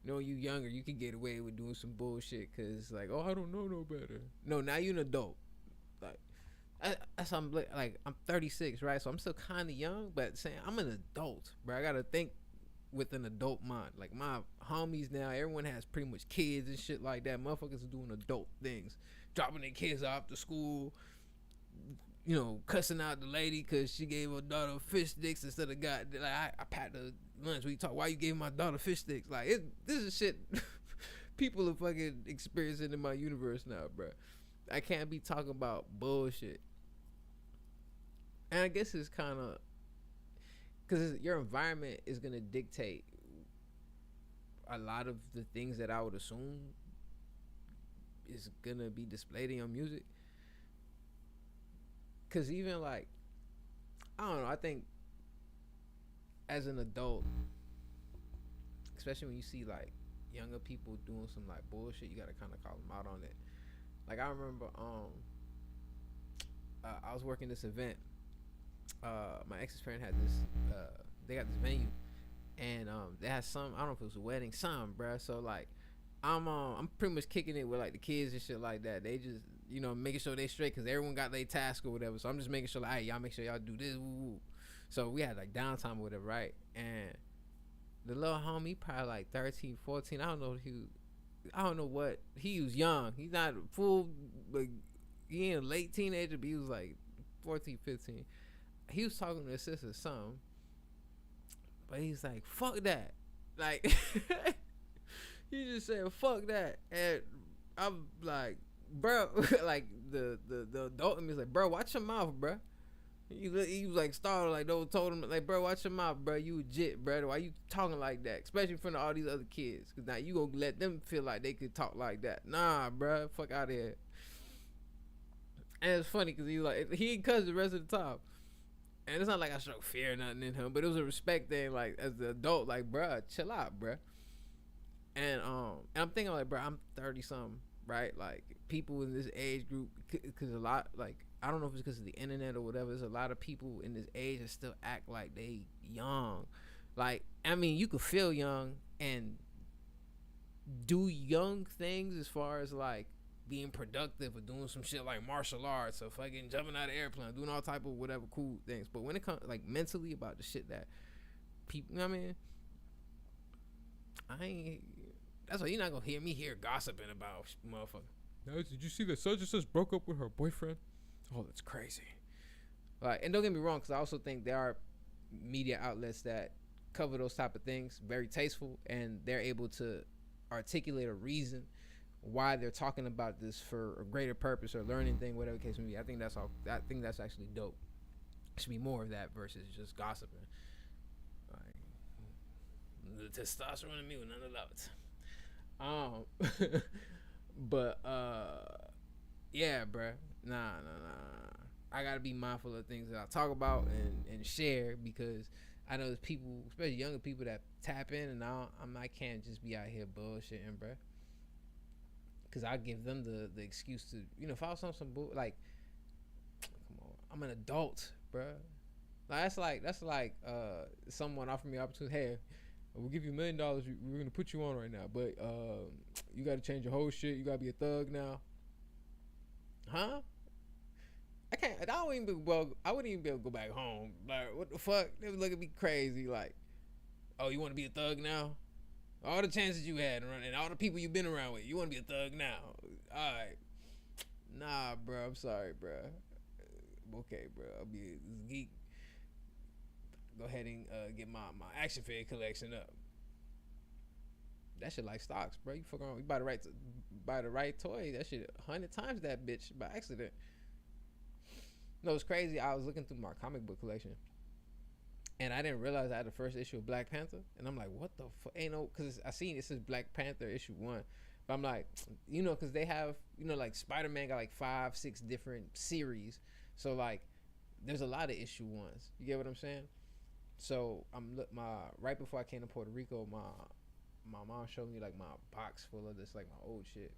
You know, you younger, you can get away with doing some bullshit because like, oh, I don't know no better. No, now you an adult. Like, that's I'm 36, right? So I'm still kind of young, but saying I'm an adult, bro. I gotta think with an adult mind. Like my homies now, everyone has pretty much kids and shit like that. Motherfuckers are doing adult things, dropping their kids off to school. You know, cussing out the lady because she gave her daughter fish sticks instead of God. Like I packed her lunch. We talk. Why you gave my daughter fish sticks? Like this is shit. People are fucking experiencing in my universe now, bro. I can't be talking about bullshit. And I guess it's kind of because your environment is gonna dictate a lot of the things that I would assume is gonna be displayed in your music. Cause even like, I don't know, I think as an adult, especially when you see like younger people doing some like bullshit, you gotta kind of call them out on it. Like I remember, I was working this event. My ex's friend had this. They got this venue, and they had some. I don't know if it was a wedding, some, bruh. So like, I'm pretty much kicking it with like the kids and shit like that. They just, you know, making sure they straight because everyone got their task or whatever. So I'm just making sure like, hey, y'all make sure y'all do this. Woo, woo. So we had like downtime or whatever, right? And the little homie, probably like 13, 14. I don't know what. He was young. He's not full, like he ain't a late teenager, but he was like 14, 15. He was talking to his sister some, but he's like, fuck that. Like, he just said, fuck that. And I'm like, bro, like the adult in me is like, bro, watch your mouth, bro. He was like startled, like those told him like, bro, watch your mouth, bro. You legit, bro. Why you talking like that? Especially in front of all these other kids, cause now you gonna let them feel like they could talk like that. Nah, bro, fuck out of here. And it's funny cause he was like he cussed the rest of the time, and it's not like I showed fear or nothing in him, but it was a respect thing. Like as the adult, like, bro, chill out, bro. And I'm thinking like, bro, I'm 30 something, right? Like people in this age group, cause a lot like. I don't know if it's because of the internet or whatever. There's a lot of people in this age that still act like they young. Like, I mean, you could feel young and do young things as far as like being productive or doing some shit like martial arts or fucking jumping out of airplane, doing all type of whatever cool things. But when it comes like mentally about the shit that people, you know what I mean? I ain't. That's why you're not gonna hear me here gossiping about motherfucker. Now, did you see that such and such broke up with her boyfriend? Oh, that's crazy. Like, and don't get me wrong, because I also think there are media outlets that cover those type of things, very tasteful, and they're able to articulate a reason why they're talking about this for a greater purpose or learning thing, whatever the case may be. I think that's all. I think that's actually dope. Should be more of that versus just gossiping. Like, the testosterone in me will none of it. But yeah, bruh. Nah. I gotta be mindful of things that I talk about and share because I know there's people, especially younger people, that tap in, and I can't just be out here bullshitting, bruh. Cause I give them the excuse to, you know, if I was on some bull, like, come on, I'm an adult, bruh. Like, that's like someone offered me an opportunity. Hey, we'll give you $1 million. We're gonna put you on right now, but you gotta change your whole shit. You gotta be a thug now. Huh? I can't. I wouldn't even be able to go back home. Like, what the fuck? They would look at me crazy. Like, oh, you want to be a thug now? All the chances you had and all the people you've been around with, you want to be a thug now? All right. Nah, bro. I'm sorry, bro. Okay, bro. I'll be a geek. Go ahead and get my action figure collection up. That shit like stocks, bro. You fuck around. You buy the right toy. That shit 100 times that bitch by accident. No, it's crazy. I was looking through my comic book collection, and I didn't realize I had the first issue of Black Panther. And I'm like, what the fuck? Ain't no, because I seen it says Black Panther issue 1. But I'm like, you know, because they have, you know, like Spider-Man got like 5, 6 different series. So like, there's a lot of issue 1s. You get what I'm saying? So right before I came to Puerto Rico, my mom showed me like my box full of this, like my old shit.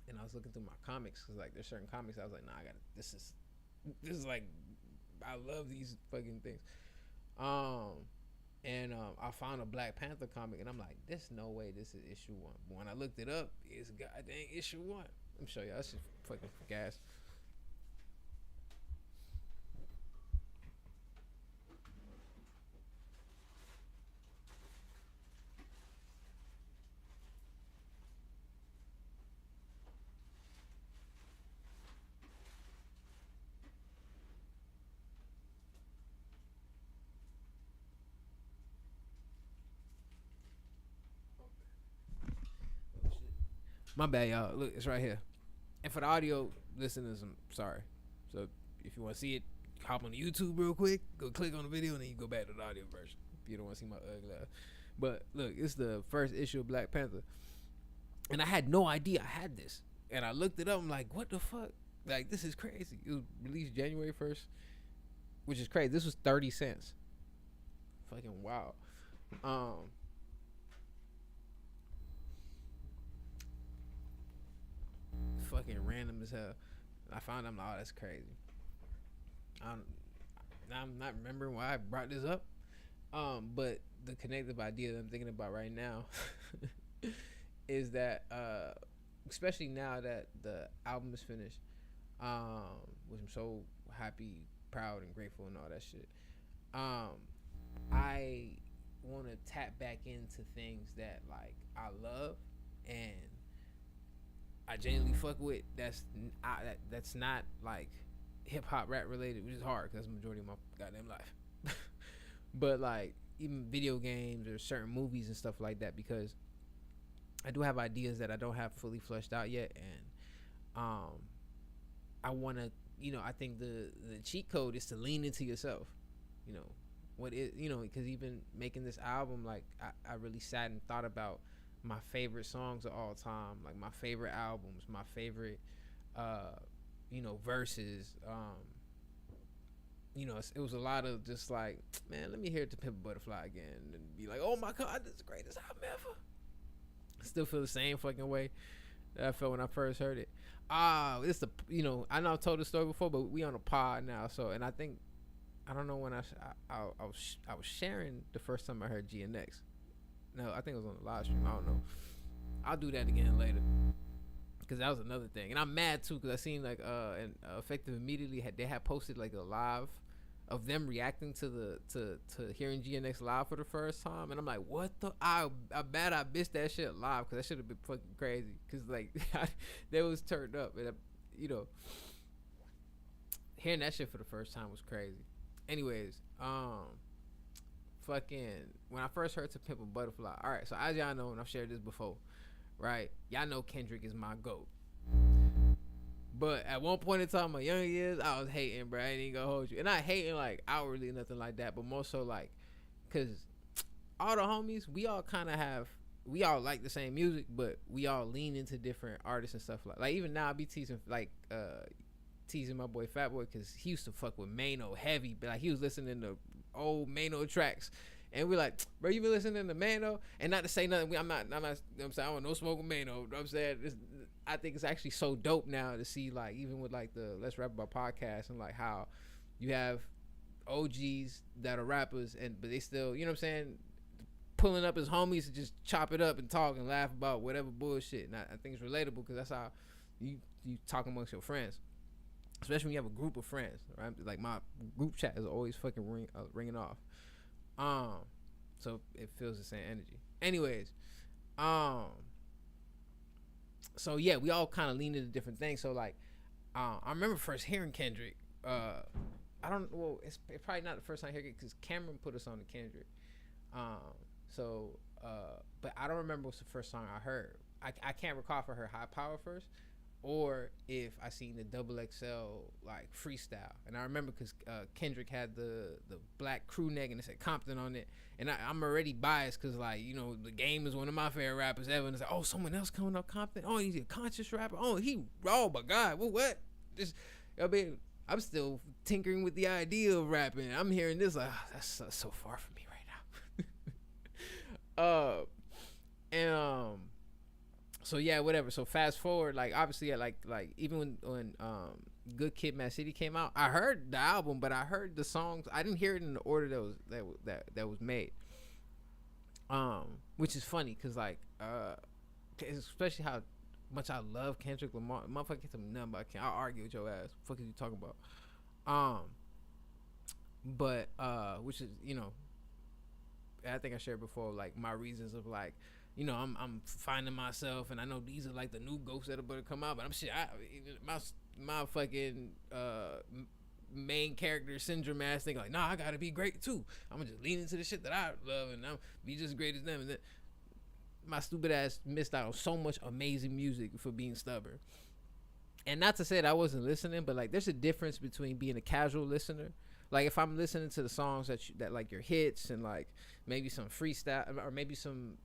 And I was looking through my comics because like there's certain comics I was like, nah, this is like, I love these fucking things. And I found a Black Panther comic, and I'm like, "There's no way this is issue 1." But when I looked it up, it's goddamn issue 1. Let me show y'all. That's just fucking gas. My bad, y'all. Look, it's right here. And for the audio listeners, I'm sorry. So if you want to see it, hop on YouTube real quick. Go click on the video, and then you go back to the audio version. If you don't want to see my ugly ass. But look, it's the first issue of Black Panther, and I had no idea I had this. And I looked it up. I'm like, what the fuck? Like, this is crazy. It was released January 1st, which is crazy. This was 30 cents. Fucking wow. Fucking random as hell. I found I'm like, oh, that's crazy. I'm not remembering why I brought this up. But the connective idea that I'm thinking about right now is that, especially now that the album is finished, which I'm so happy, proud, and grateful, and all that shit. I want to tap back into things that like I love and I genuinely fuck with. That's not like hip hop rap related, which is hard because that's the majority of my goddamn life. But like even video games or certain movies and stuff like that, because I do have ideas that I don't have fully fleshed out yet, and I want to, I think the cheat code is to lean into yourself. Because even making this album, like I really sat and thought about my favorite songs of all time, like my favorite albums, my favorite verses. It was a lot of just like, man, let me hear To Pimp a Butterfly again and be like, oh my god, this is the greatest album ever. I still feel the same fucking way that I felt when I first heard it. It's I know I've told the story before, but we on a pod now, so, and I think, I don't know when I was sharing the first time I heard GNX. No, I think it was on the live stream. I don't know. I'll do that again later, because that was another thing, and I'm mad too because I seen like Effective immediately they had posted like a live of them reacting to hearing GNX live for the first time, and I'm like, what the? I bet I missed that shit live, because that should have been fucking crazy, because like they was turned up, and hearing that shit for the first time was crazy. Anyways, fucking when I first heard To Pimp a Butterfly, all right, so as y'all know, and I've shared this before, right, y'all know Kendrick is my GOAT. But at one point in time, my young years, I was hating, bro. I ain't even gonna hold you. And not hating like outwardly, nothing like that, but more so like, cause all the homies, we all like the same music, but we all lean into different artists and stuff like even now I be teasing my boy Fat Boy, cause he used to fuck with Mano heavy, but like he was listening to old Mano tracks. And we're like, bro, you been listening to Mano? And not to say nothing, I'm not, I'm saying, I want no smoke with Mano. You know what I'm saying? I think it's actually so dope now to see, like, even with, like, the Let's Rap About podcast, and, like, how you have OGs that are rappers, but they still, you know what I'm saying, pulling up his homies to just chop it up and talk and laugh about whatever bullshit. And I think it's relatable, because that's how you talk amongst your friends. Especially when you have a group of friends, right? Like, my group chat is always fucking ringing off. So it feels the same energy. Anyways, so yeah, we all kind of lean into different things. So like, I remember first hearing Kendrick. It's probably not the first time I heard it, because Cameron put us on to Kendrick. But I don't remember what's the first song I heard. I can't recall if I heard High Power first, or if I seen the Double XL like freestyle. And I remember because Kendrick had the black crew neck and it said Compton on it, and I'm already biased because, like, The Game is one of my favorite rappers ever, and it's like, oh, someone else coming up Compton, oh, he's a conscious rapper, oh my god, what I'm still tinkering with the idea of rapping. I'm hearing this like, that's so far from me right now. So yeah, whatever. So fast forward, like, obviously, like even when Good Kid, Mad City came out, I heard the album, but I heard the songs. I didn't hear it in the order that was made. Which is funny because like especially how much I love Kendrick Lamar. Motherfucker gets some nothing about I'll argue with your ass. Fuck is you talking about? Um, but which is I think I shared before like my reasons of like I'm finding myself and I know these are like the new ghosts that are about to come out, but I'm shit. My fucking main character syndrome ass thing like nah I gotta be great too. I'm gonna just lean into the shit that I love and I'm be just great as them and then my stupid ass missed out on so much amazing music for being stubborn. And not to say that I wasn't listening, but like there's a difference between being a casual listener. Like if I'm listening to the songs that like your hits and like maybe some freestyle or maybe some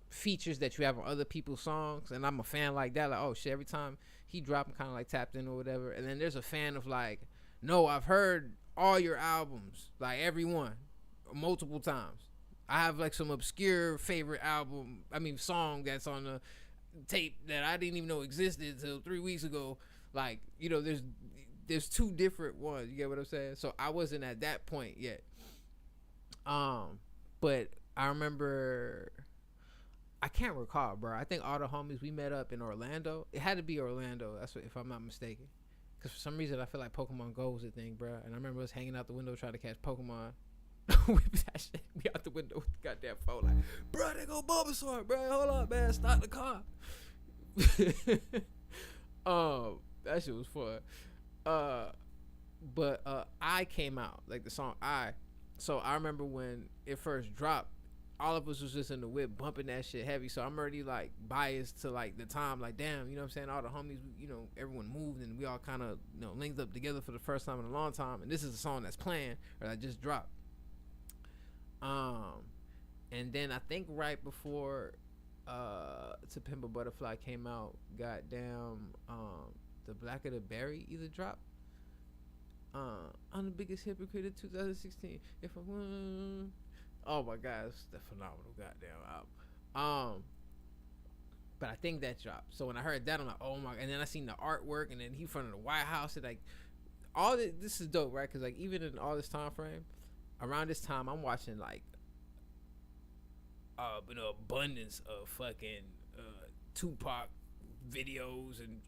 features that you have on other people's songs, and I'm a fan like that, like oh shit, every time he drop, I'm kind of like tapped in or whatever. And then there's a fan of like, no, I've heard all your albums, like every one, multiple times. I have like some obscure favorite song that's on the tape that I didn't even know existed until 3 weeks ago. Like, there's two different ones. You get what I'm saying? So I wasn't at that point yet. But I remember, I can't recall, bro. I think all the homies we met up in Orlando. It had to be Orlando. That's what, if I'm not mistaken. Because for some reason I feel like Pokemon Go was a thing, bro. And I remember us hanging out the window trying to catch Pokemon. Whip that shit. We out the window with the goddamn phone like, bro, they go Bulbasaur, bro. Hold up, man. Stop the car. That shit was fun. But I came out like the song I. So I remember when it first dropped, all of us was just in the whip bumping that shit heavy. So I'm already like biased to like the time, like damn, you know what I'm saying? All the homies, everyone moved and we all kind of linked up together for the first time in a long time. And this is a song that's playing or that just dropped. And then I think right before To Pimp a Butterfly came out, goddamn, The Black of the Berry either dropped. I'm the biggest hypocrite of 2016. If I won, oh my god, it's the phenomenal goddamn album. But I think that dropped. So when I heard that, I'm like, oh my! And then I seen the artwork, and then he in front of the White House, and like, all this is dope, right? Because like even in all this time frame, around this time, I'm watching like an abundance of fucking Tupac videos and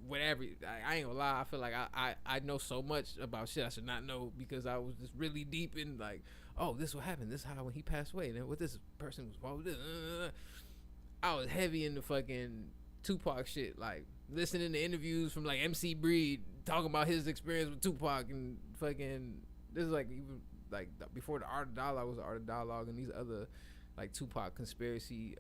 whatever. I ain't gonna lie, I feel like I know so much about shit I should not know because I was just really deep in like, oh, this what happened, this is how when he passed away, and then what this person was involved with this. I was heavy in the fucking Tupac shit, like listening to interviews from like MC Breed talking about his experience with Tupac and fucking, this is like even like before the Art of Dialogue was the Art of Dialogue and these other like Tupac conspiracy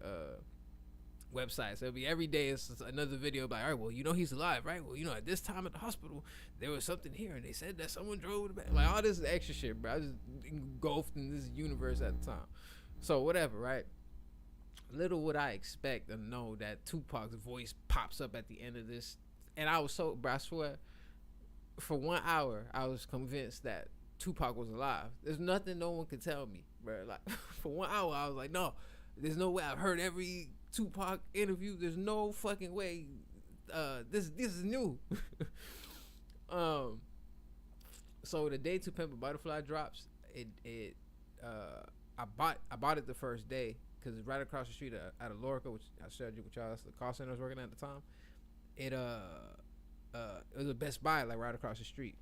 websites. It'll be every day it's another video like, all right, well, he's alive, right? Well, at this time at the hospital there was something here and they said that someone drove the back. Like all this extra shit, bro. I just engulfed in this universe at the time. So whatever, right? Little would I expect to know that Tupac's voice pops up at the end of this. And I was so, bro, I swear, for 1 hour I was convinced that Tupac was alive. There's nothing no one could tell me, bro. Like for 1 hour I was like, no, there's no way. I've heard every Tupac interview. There's no fucking way. This is new. So the day To Pimp a Butterfly drops, I bought it the first day because it's right across the street at Lorica, which I shared with y'all. That's the call center I was working at the time. It was a Best Buy like right across the street.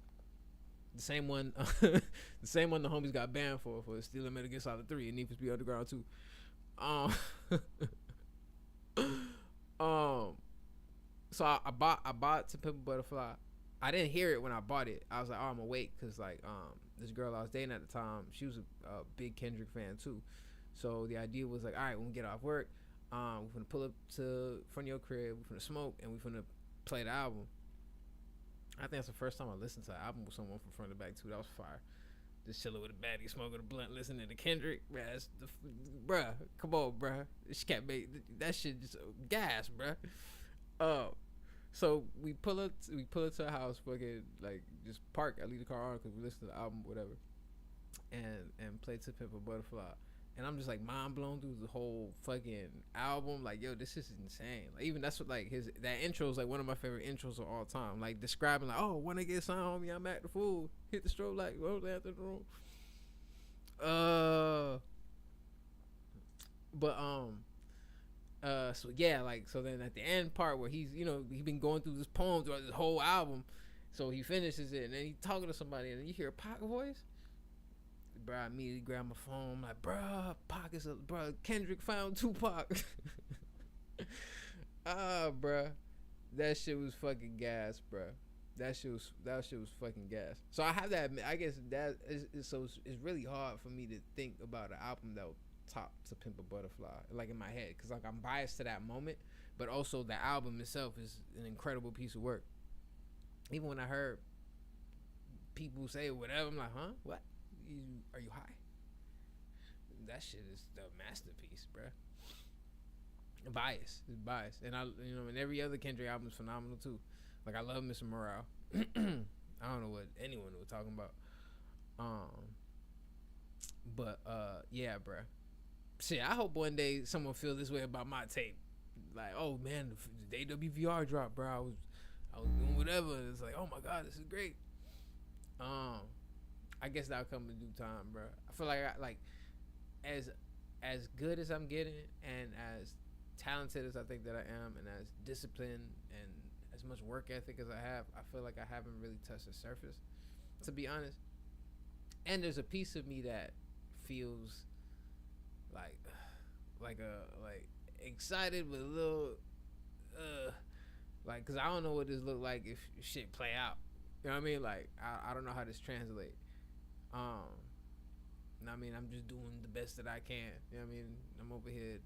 The same one, the homies got banned for stealing Metal Gear Solid 3 and Need for Speed Underground 2. So I bought To Pimp a Butterfly. I didn't hear it when I bought it. I was like, oh, I'm gonna wait because like this girl I was dating at the time, she was a big Kendrick fan too. So the idea was like, all right, when we get off work, we're gonna pull up to front of your crib, we're gonna smoke, and we're gonna play the album. I think that's the first time I listened to an album with someone from front to back too. That was fire. Just chilling with a baddie, smoking a blunt, listening to Kendrick. Bruh, come on, bruh. She can't make that shit just gas, bruh. So we pull up to a house, fucking like just park. I leave the car on because we listen to the album, whatever, and play To Pimp a Butterfly. And I'm just like mind blown through the whole fucking album. Like, yo, this is insane. Like, even that's what like that intro is like one of my favorite intros of all time. Like describing like, oh, when I get signed, homie, I'm at the fool. Hit the strobe like, roll after the room. But so yeah, like, so then at the end part where he's, he been going through this poem throughout this whole album, so he finishes it and then he talking to somebody and then you hear a Pac voice. Bro, I immediately grab my phone. I'm like, bro, Kendrick found Tupac. Bro, that shit was fucking gas, bro. That shit was fucking gas. So I have that. I guess that is so it's really hard for me to think about an album that would top To Pimp a Butterfly, like in my head, because like I'm biased to that moment, but also the album itself is an incredible piece of work. Even when I heard people say whatever, I'm like, huh, what? Are you high? That shit is the masterpiece, bro. Bias, it's bias, and and every other Kendrick album is phenomenal too. Like I love Mr. Morale. I don't know what anyone was talking about. But yeah, bro. Shit, I hope one day someone feel this way about my tape. Like, oh man, the AWVR drop, bro. I was doing whatever. It's like, oh my god, this is great. I guess that'll come in due time, bro. I feel like as good as I'm getting and as talented as I think that I am, and as disciplined and as much work ethic as I have, I feel like I haven't really touched the surface, to be honest. And there's a piece of me that feels like excited but a little like, cause I don't know what this look like if shit play out. You know what I mean? Like I don't know how this translate. I mean, I'm just doing the best that I can. You know what I mean? I'm over here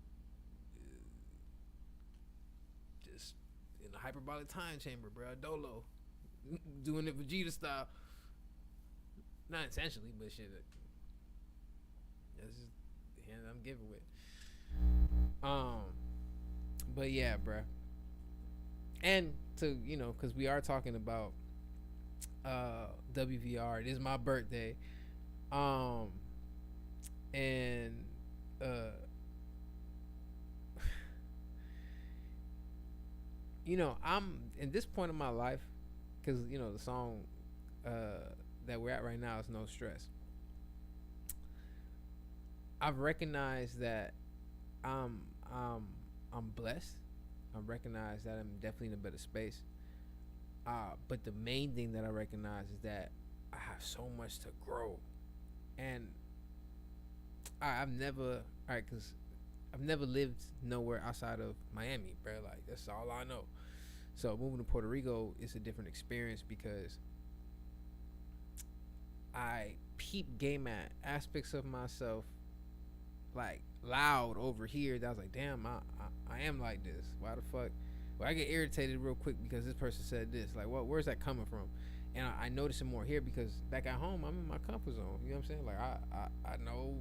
just in a hyperbolic time chamber, bro. Dolo, doing it Vegeta style. Not intentionally, but shit. That's just the hand I'm giving with. But yeah, bro. And to because we are talking about WVR. It is my birthday. And I'm in this point in my life, because the song that we're at right now is No Stress. I've recognized that I'm blessed. I recognize that I'm definitely in a better space. But the main thing that I recognize is that I have so much to grow, and I've never lived nowhere outside of Miami, bro. Like that's all I know. So moving to Puerto Rico is a different experience because I peep game at aspects of myself like loud over here that I was like, damn, I am like this. Why the fuck? Well, I get irritated real quick because this person said this. Like, where's that coming from? And I notice it more here because back at home, I'm in my comfort zone. You know what I'm saying? Like, I know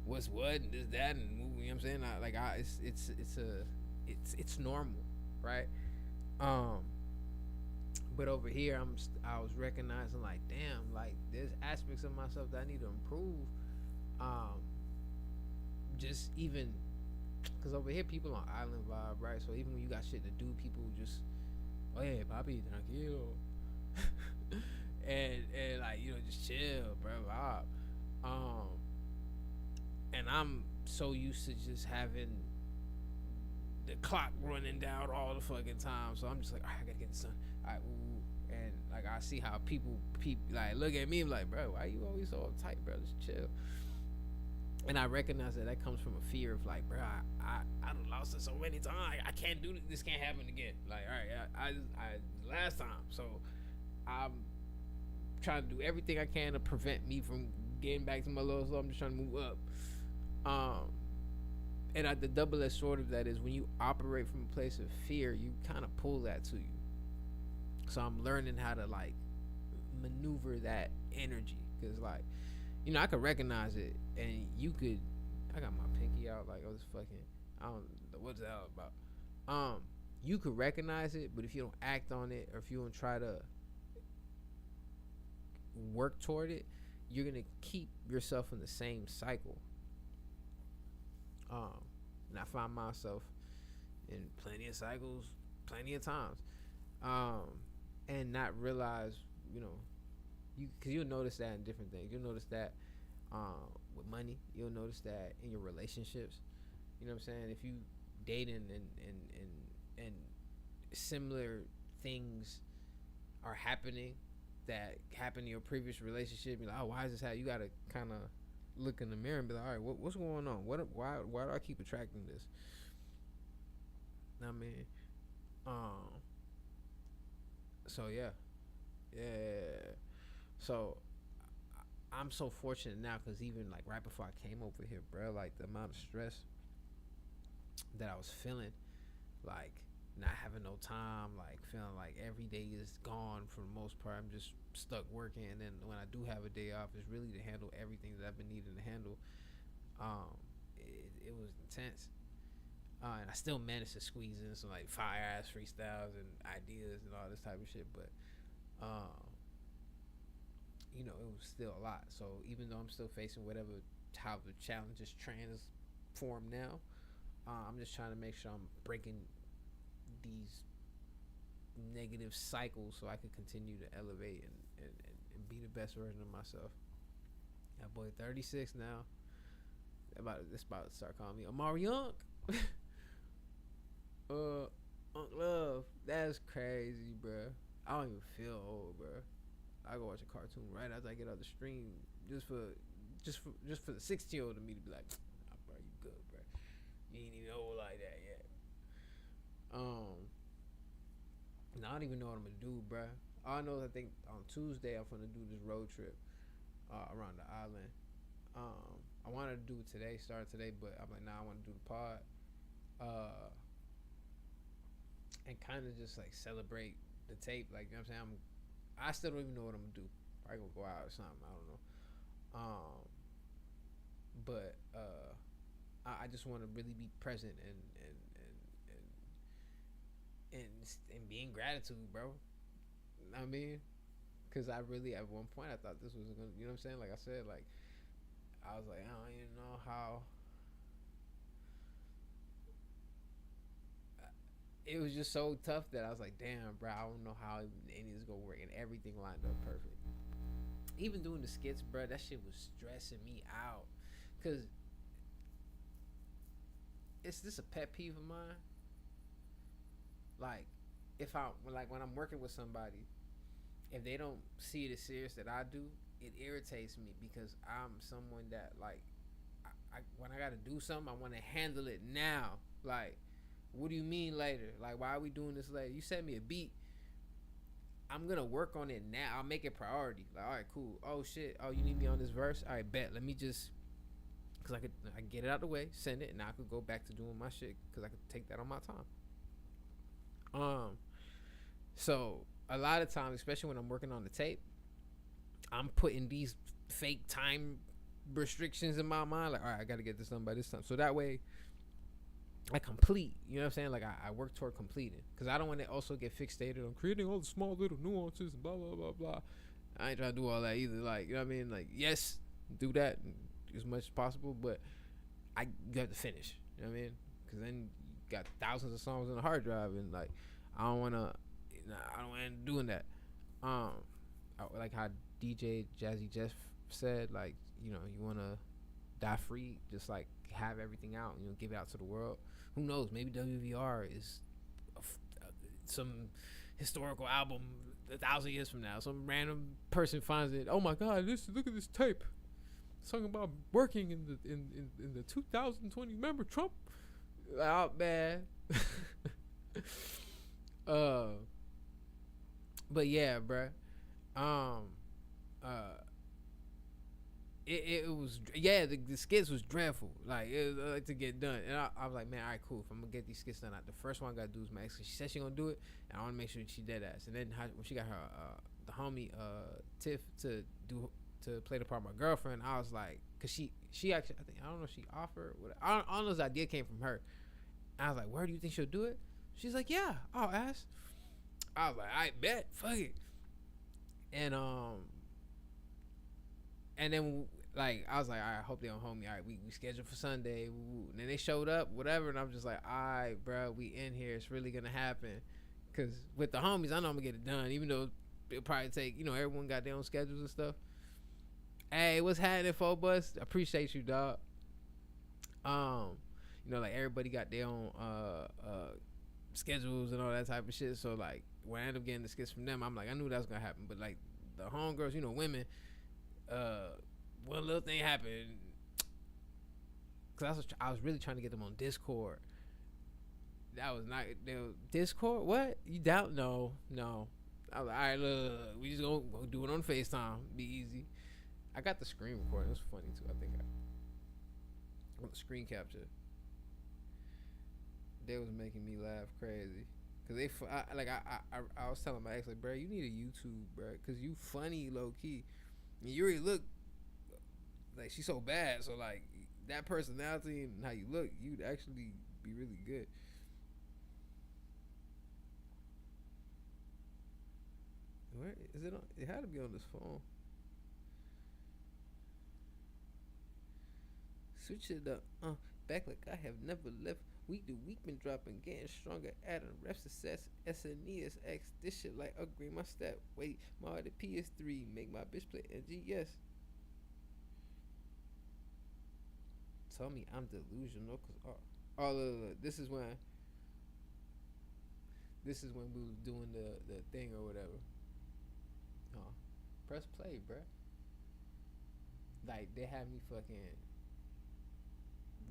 what's what and this, that, and moving. You know what I'm saying? It's normal, right? But over here, I was recognizing like, damn, like there's aspects of myself that I need to improve. Just even because over here people on island vibe, right? So even when you got shit to do, people just, oh yeah, papi, tranquilo, and like just chill, bro, vibe. And I'm so used to just having the clock running down all the fucking time, so I'm just like, all right, I gotta get this done. All right, ooh, and like I see how people like look at me like, bro, why you always so uptight, bro? Just chill. And I recognize that comes from a fear of like, bro, I done lost it so many times. I can't do this. Can't happen again. Like, all right, I last time. So I'm trying to do everything I can to prevent me from getting back to my lowest low. I'm just trying to move up. And the double-edged sword of that is when you operate from a place of fear, you kind of pull that to you. So I'm learning how to like maneuver that energy, because like, I could recognize it, and you could. I got my pinky out like I was fucking. I don't know what's that all about. You could recognize it, but if you don't act on it, or if you don't try to work toward it, you're gonna keep yourself in the same cycle. And I find myself in plenty of cycles, plenty of times, and not realize, because you'll notice that in different things. You'll notice that with money. You'll notice that in your relationships. You know what I'm saying? If you dating and similar things are happening that happened in your previous relationship, you're like, oh, why is this happening? You gotta kind of look in the mirror and be like, all right, what's going on? Why do I keep attracting this? I mean, um, so yeah. So I'm so fortunate now because even like right before I came over here, bro, like the amount of stress that I was feeling, like not having no time, like feeling like every day is gone for the most part. I'm just stuck working, and then when I do have a day off, it's really to handle everything that I've been needing to handle. It was intense, and I still managed to squeeze in some like fire ass freestyles and ideas and all this type of shit, but um, it was still a lot. So even though I'm still facing whatever how the challenges transform now, I'm just trying to make sure I'm breaking these negative cycles so I can continue to elevate and be the best version of myself. That boy 36 now. It's about to start calling me Amaury Unc. Unc Love. That's crazy, bro. I don't even feel old, bro. I go watch a cartoon right after I get off the stream, just for the 16-year-old of me to be like, nah, bro, you good, bro. You ain't even old like that yet. I don't even know what I'm gonna do, bro. All I know is I think on Tuesday I'm gonna do this road trip around the island. I wanted to do it today, start today, but I'm like, nah, I want to do the pod, and kind of just like celebrate the tape. Like, you know what I'm saying? I still don't even know what I'm gonna do. Probably gonna go out or something. I don't know. But I just want to really be present and be in gratitude, bro. I mean, because I really at one point I thought this was gonna, you know what I'm saying? Like I said, like I was like, I don't even know how. It was just so tough that I was like, damn, bro, I don't know how any of this gonna work, and everything lined up perfect. Even doing the skits, bro, that shit was stressing me out, cause it's this a pet peeve of mine. Like, when I'm working with somebody, if they don't see it as serious that I do, it irritates me because I'm someone that like, when I gotta do something, I want to handle it now. Like, what do you mean later? Like, why are we doing this later? You sent me a beat. I'm gonna work on it now. I'll make it priority. Like, all right, cool. Oh shit. Oh, you need me on this verse? All right, bet. Let me just, cause I can get it out the way, send it, and I could go back to doing my shit. Cause I could take that on my time. So a lot of times, especially when I'm working on the tape, I'm putting these fake time restrictions in my mind. Like, all right, I got to get this done by this time. So that way I complete, you know what I'm saying? Like I work toward completing, because I don't want to also get fixated on creating all the small little nuances and blah, blah, blah, blah. I ain't trying to do all that either. Like, you know what I mean? Like, yes, do that as much as possible, but you have to finish, you know what I mean? Because then you got thousands of songs on the hard drive, and like, I don't want to doing that. Like how DJ Jazzy Jeff said, like, you want to die free, just like have everything out, give it out to the world. Who knows? Maybe WVR is some historical album 1,000 years from now. Some random person finds it. Oh my God! Look at this tape. It's talking about working in the 2020. Remember Trump? Oh man. But yeah, bruh. It was, yeah, the skits was dreadful. Like, it was like to get done, and I was like, man, all right, cool. If I'm gonna get these skits done, the first one I gotta do is my ex. She said she gonna do it, and I want to make sure she dead ass. And then when she got her the homie Tiff to play the part of my girlfriend, I was like, cause she actually, I don't know if she offered. I don't know if this idea came from her. I was like, where do you think she'll do it? She's like, yeah, I'll ask. I was like, I bet, fuck it. And then like I was like, all right, I hope they don't hold me. All right, we scheduled for Sunday. Woo. And then they showed up, whatever, and I'm just like, all right, bro, we in here. It's really gonna happen. Cause with the homies, I know I'm gonna get it done, even though it'll probably take, everyone got their own schedules and stuff. Hey, what's happening, Phobus? Appreciate you, dog. You know, like everybody got their own schedules and all that type of shit. So like when I end up getting the skits from them, I'm like, I knew that was gonna happen. But like the homegirls, you know, women, one little thing happened. Cause I was really trying to get them on Discord. That was not Discord. What you doubt? No. I was like, all right, look, we just gonna do it on FaceTime. Be easy. I got the screen recording. It was funny too. I think I got the screen capture. They was making me laugh crazy. Cause I was telling my ex like, bro, you need a YouTube, bro, cause you funny low key. And you already look like she's so bad. So like that personality and how you look, you'd actually be really good. Where is it on? It had to be on this phone. Switch it up. Back like I have never left. Week to week been dropping, getting stronger. Adding reps to sets. SNES X. This shit like upgrade my stat. Wait, my the PS3. Make my bitch play NGS. Tell me I'm delusional, cause look, this is when we was doing the thing or whatever. Press play, bruh. Like they had me fucking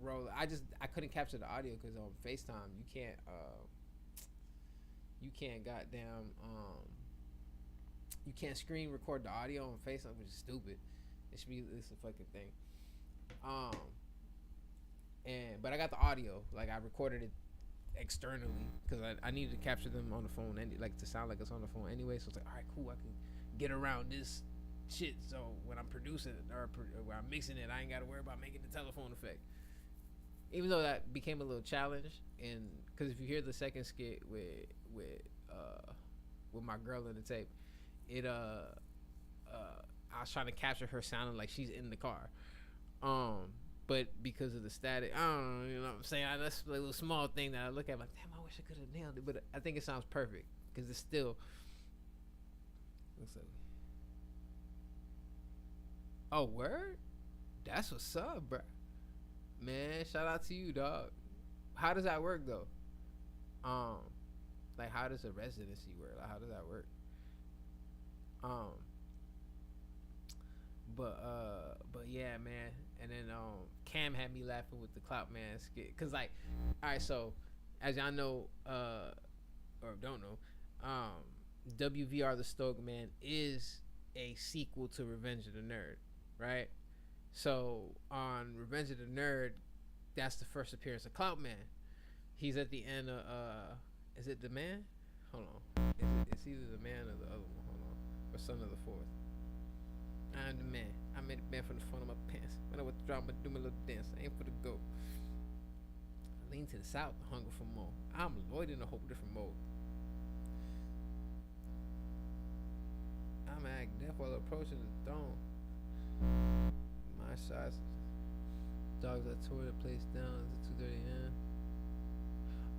roll. I couldn't capture the audio because on FaceTime you can't goddamn you can't screen record the audio on FaceTime, which is stupid. It's a fucking thing. But I got the audio. Like I recorded it externally because I needed to capture them on the phone and like to sound like it's on the phone anyway. So it's like, all right, cool. I can get around this shit. So when I'm producing it or when I'm mixing it, I ain't got to worry about making the telephone effect. Even though that became a little challenge, and because if you hear the second skit with my girl in the tape, it I was trying to capture her sounding like she's in the car. But because of the static, I don't know, you know what I'm saying? That's a little small thing that I look at like, damn, I wish I could have nailed it. But I think it sounds perfect because it's still. Looks like. Oh, word? That's what's up, bro. Man, shout out to you, dog. How does that work though? Like how does a residency work? Like how does that work? But yeah, man. And then Cam had me laughing with the Clout Man skit, cause like, all right, so as y'all know, or don't know, WVR the Stoic-Man is a sequel to Revenge of the Nerd, right? So on Revenge of the Nerd, that's the first appearance of Clout Man. He's at the end of is it the man? Hold on, it's either the man or the other one. Hold on, or Son of the Fourth. I'm the man. I made a band from the front of my pants. When I went to drama, do my little dance. I ain't for the go. I lean to the south, hunger for more. I'm Lloyd in a whole different mode. I'm act death while approaching the throne. My shots. Dogs that tore the place down to 2:30 a.m.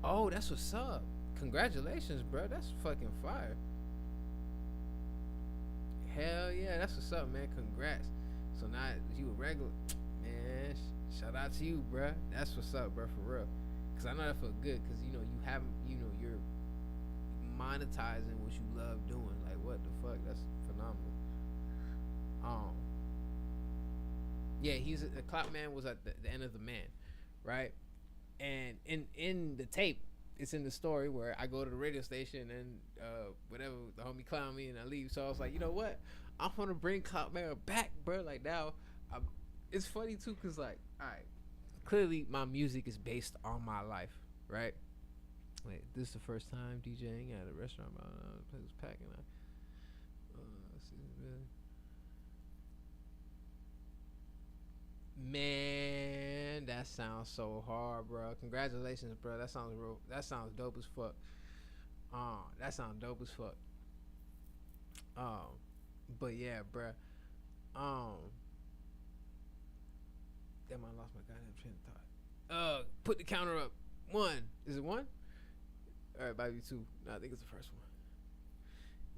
Oh, that's what's up. Congratulations, bro. That's fucking fire. Hell yeah, that's what's up, man. Congrats. So now you a regular, man. Shout out to you, bruh. That's what's up, bruh, for real. Cause I know that felt good, cause you haven't, you're monetizing what you love doing. Like what the fuck? That's phenomenal. Yeah, the Clout Man was at the end of the man, right? And in the tape, it's in the story where I go to the radio station and whatever, the homie clown me and I leave. So I was like, you know what? I'm gonna bring Clout Man back, bro. Like now, it's funny too, cause like, all right, clearly my music is based on my life, right? Wait, this is the first time DJing at a restaurant. The place was packing. Let's see, man, that sounds so hard, bro. Congratulations, bro. That sounds real. That sounds dope as fuck. That sounds dope as fuck. But yeah, bro. Damn, I lost my goddamn train of thought. Put the counter up. 1. Is it 1? All right, maybe 2. No, I think it's the first one.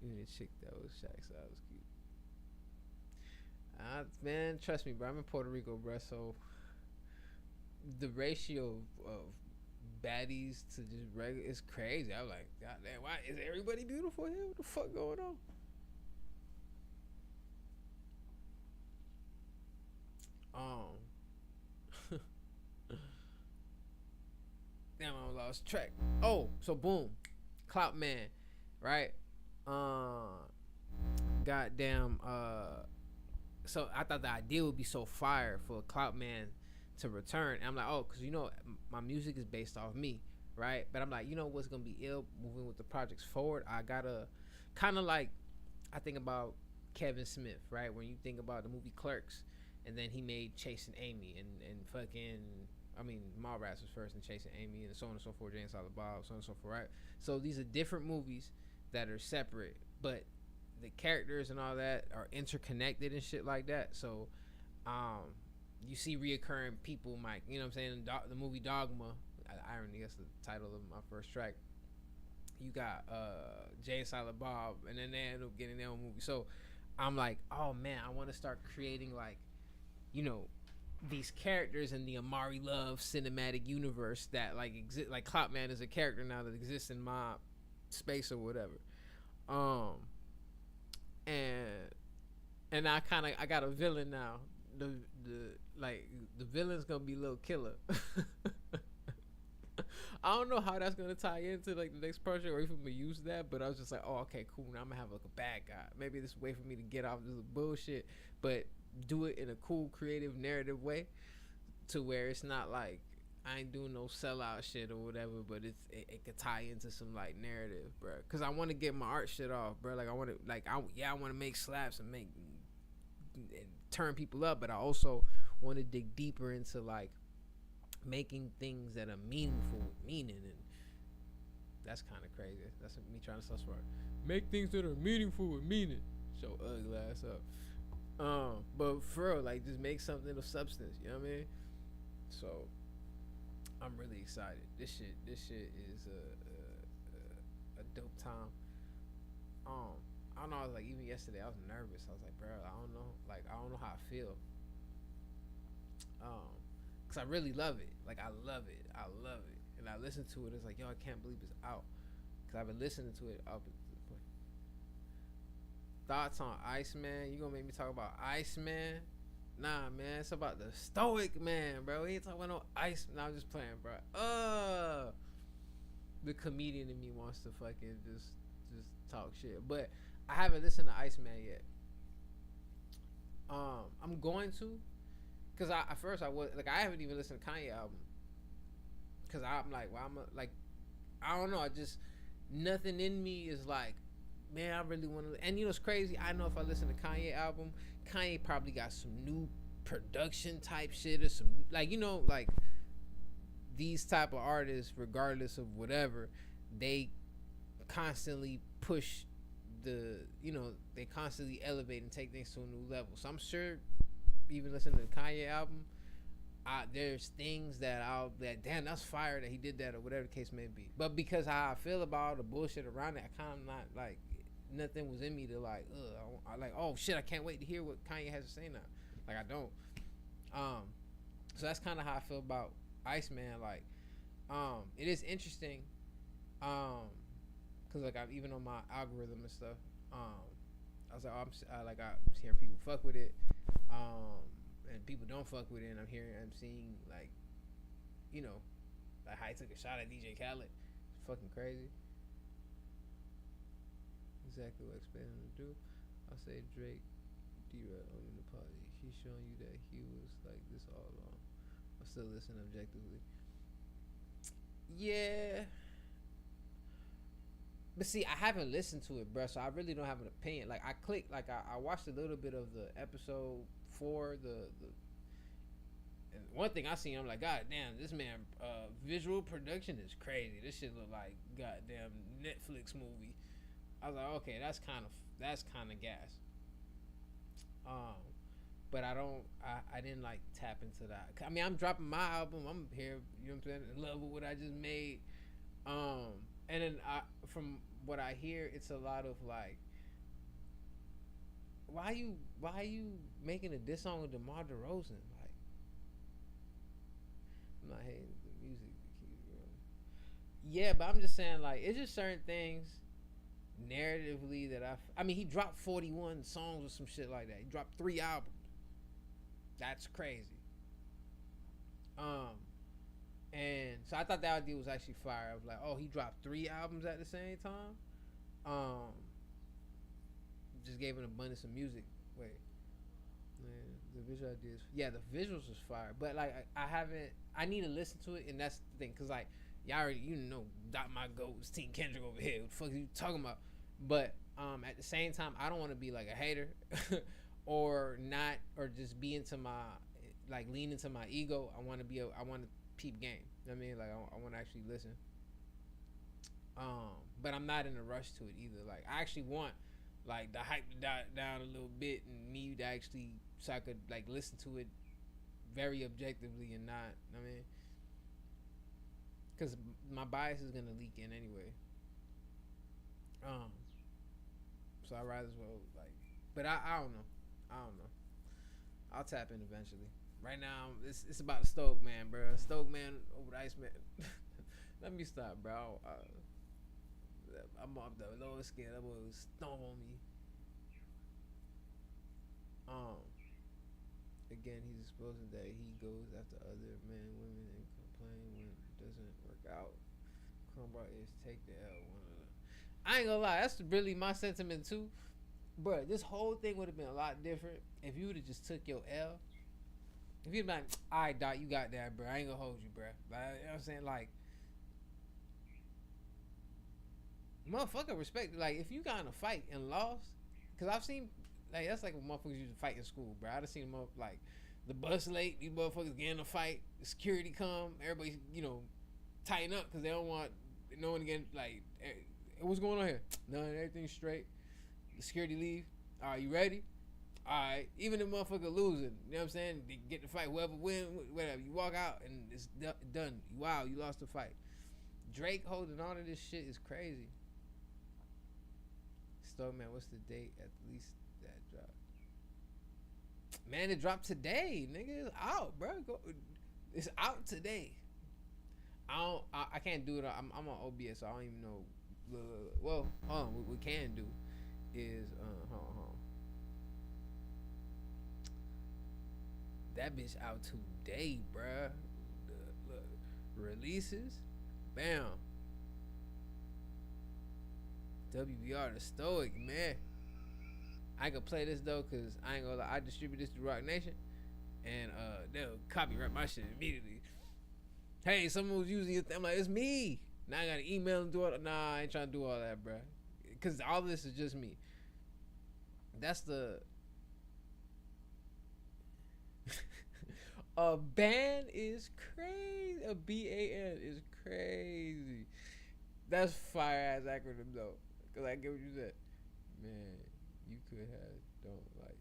You need a chick that was Shaq's. That was cute. Man, trust me, bro. I'm in Puerto Rico, bro. So the ratio of baddies to just regular is crazy. I was like, God damn, why is everybody beautiful here? What the fuck going on? Um, damn, I lost track. Oh, so boom, Clout Man, right? Uh, goddamn. So I thought the idea would be so fire for Clout Man to return. And I'm like, oh, because my music is based off me, right? But I'm like, what's gonna be ill moving with the projects forward? I gotta kind of like I think about Kevin Smith, right? When you think about the movie Clerks, and then he made Chasing Amy and fucking. I mean, Mallrats was first, and Chasing Amy, and so on and so forth. Jay and Silent Bob, so on and so forth, right? So these are different movies that are separate, but the characters and all that are interconnected and shit like that. So, um, you see reoccurring people, Mike. You know what I'm saying? The movie Dogma. Irony, that's the title of my first track. You got Jay and Silent Bob, and then they end up getting their own movie. So I'm like, oh man, I want to start creating like, you know, these characters in the Amaury Love cinematic universe that like exist. Like Cloutman is a character now that exists in my space or whatever. Um, and I got a villain now. The like the villain's gonna be Lil Killer. I don't know how that's gonna tie into like the next project or if I'm gonna use that, but I was just like, oh, okay, cool. Now I'm gonna have like a bad guy. Maybe this is a way for me to get off this bullshit, but do it in a cool, creative, narrative way, to where it's not like I ain't doing no sellout shit or whatever, but it could tie into some like narrative, bro. Cause I want to get my art shit off, bro. Like I want to I want to make slaps and make and turn people up, but I also want to dig deeper into like making things that are meaningful with meaning, and that's kind of crazy. That's me trying to suss for it. Make things that are meaningful with meaning. Show ugly ass up. But for real, like just make something of substance. You know what I mean? So I'm really excited. This shit is a dope time. I don't know. I was like, even yesterday, I was nervous. I was like, bro, I don't know. Like, I don't know how I feel. Cause I really love it. Like, I love it. I love it. And I listen to it. It's like, yo, I can't believe it's out. Cause I've been listening to it up. Thoughts on Iceman? You gonna make me talk about Iceman? Nah, man. It's about the Stoic-Man, bro. We ain't talking about no ice. Nah, I'm just playing, bro. The comedian in me wants to fucking just talk shit, but I haven't listened to Iceman yet. I'm going to, cause at first I was like I haven't even listened to Kanye album, cause I'm like, well, like, I don't know. I just nothing in me is like, man, I really want to. And it's crazy. I know if I listen to Kanye album, Kanye probably got some new production type shit or some like like these type of artists, regardless of whatever, they constantly push they constantly elevate and take things to a new level. So I'm sure even listening to the Kanye album, there's things that damn, that's fire that he did that or whatever the case may be. But because how I feel about all the bullshit around it, I kind of not like nothing was in me to like I like, oh shit, I can't wait to hear what Kanye has to say now. Like I don't. So that's kind of how I feel about Iceman. Like it is interesting. Cause like I'm even on my algorithm and stuff. I was like, I'm hearing people fuck with it, and people don't fuck with it. And I'm seeing like how he took a shot at DJ Khaled. It's fucking crazy. Exactly what I expected him to do. I'll say Drake, D-Rap owning the party. He's showing you that he was like this all along. I'm still listening objectively. Yeah. But see, I haven't listened to it, bro, so I really don't have an opinion. Like, I clicked, like, I watched a little bit of the episode 4, and one thing I seen, I'm like, god damn, this man, visual production is crazy. This shit look like goddamn Netflix movie. I was like, okay, that's kind of gas. But I didn't like tap into that. I mean, I'm dropping my album. I'm here, you know what I'm saying, in love with what I just made. And then from what I hear, it's a lot of like, why you making a diss song with DeMar DeRozan? I'm not hating the music. Yeah, but I'm just saying, like, it's just certain things narratively that I mean, he dropped 41 songs or some shit like that. He dropped 3 albums. That's crazy. Um, and so I thought that idea was actually fire. I was like, oh, he dropped 3 albums at the same time. Um, just gave an abundance of music. Wait, man, the visual ideas. Yeah, the visuals was fire. But like, I haven't. I need to listen to it, and that's the thing, cause like y'all already, Dot My Goats, Team Kendrick over here. What the fuck are you talking about? But at the same time, I don't want to be like a hater, or not, or just be into my, like, lean into my ego. I want to be. I want to peep game. You know what I mean, like, I want to actually listen. But I'm not in a rush to it either. Like, I actually want, like, the hype to die down a little bit, and me to actually, so I could, like, listen to it very objectively and not. I mean, because my bias is gonna leak in anyway. Um, so I rather as well, like, but I don't know. I don't know. I'll tap in eventually. Right now, it's about the Stoic-Man, bro. Stoic-Man over the Iceman. Let me stop, bro. I'm off the lowest scale. That boy was stomp on me. Um, Again, he's exposing that he goes after other men, women, and complain when it doesn't work out. Crumbar is take the L. One of the. I ain't gonna lie, that's really my sentiment too. Bro, this whole thing would have been a lot different if you would have just took your L. If you'd been like, all right, Doc, you got that, bro. I ain't gonna hold you, bro. Like, you know what I'm saying? Like, motherfucker respect. Like, if you got in a fight and lost, because I've seen, like, that's like when motherfuckers used to fight in school, bro. I've seen them, like, the bus late, these motherfuckers get in a fight, the security come, everybody, tighten up because they don't want no one to get, like, what's going on here? None, everything's straight. The security leave. All right, you ready? All right, even the motherfucker losing, you know what I'm saying? They get the fight, whoever win, whatever. You walk out and it's done. Wow, you lost the fight. Drake holding on to this shit is crazy. Stoic-Man, what's the date at least that dropped? Man, it dropped today, nigga. It's out, bro. It's out today. I can't do it. I'm on OBS, so I don't even know. Well, what we can do is hold on. That bitch out today, bruh. Look, releases, bam. WBR the Stoic-Man. I ain't gonna play this though, cause I ain't gonna lie. I distribute this to Rock Nation, and they'll copyright my shit immediately. Hey, someone was using it. I'm like, it's me. Now I gotta email and do it. Nah, I ain't trying to do all that, bruh. Cause all this is just me. That's the. A ban is crazy. A BAN is crazy. That's fire ass acronym though. Cause I get what you said. Man, you could have don't like.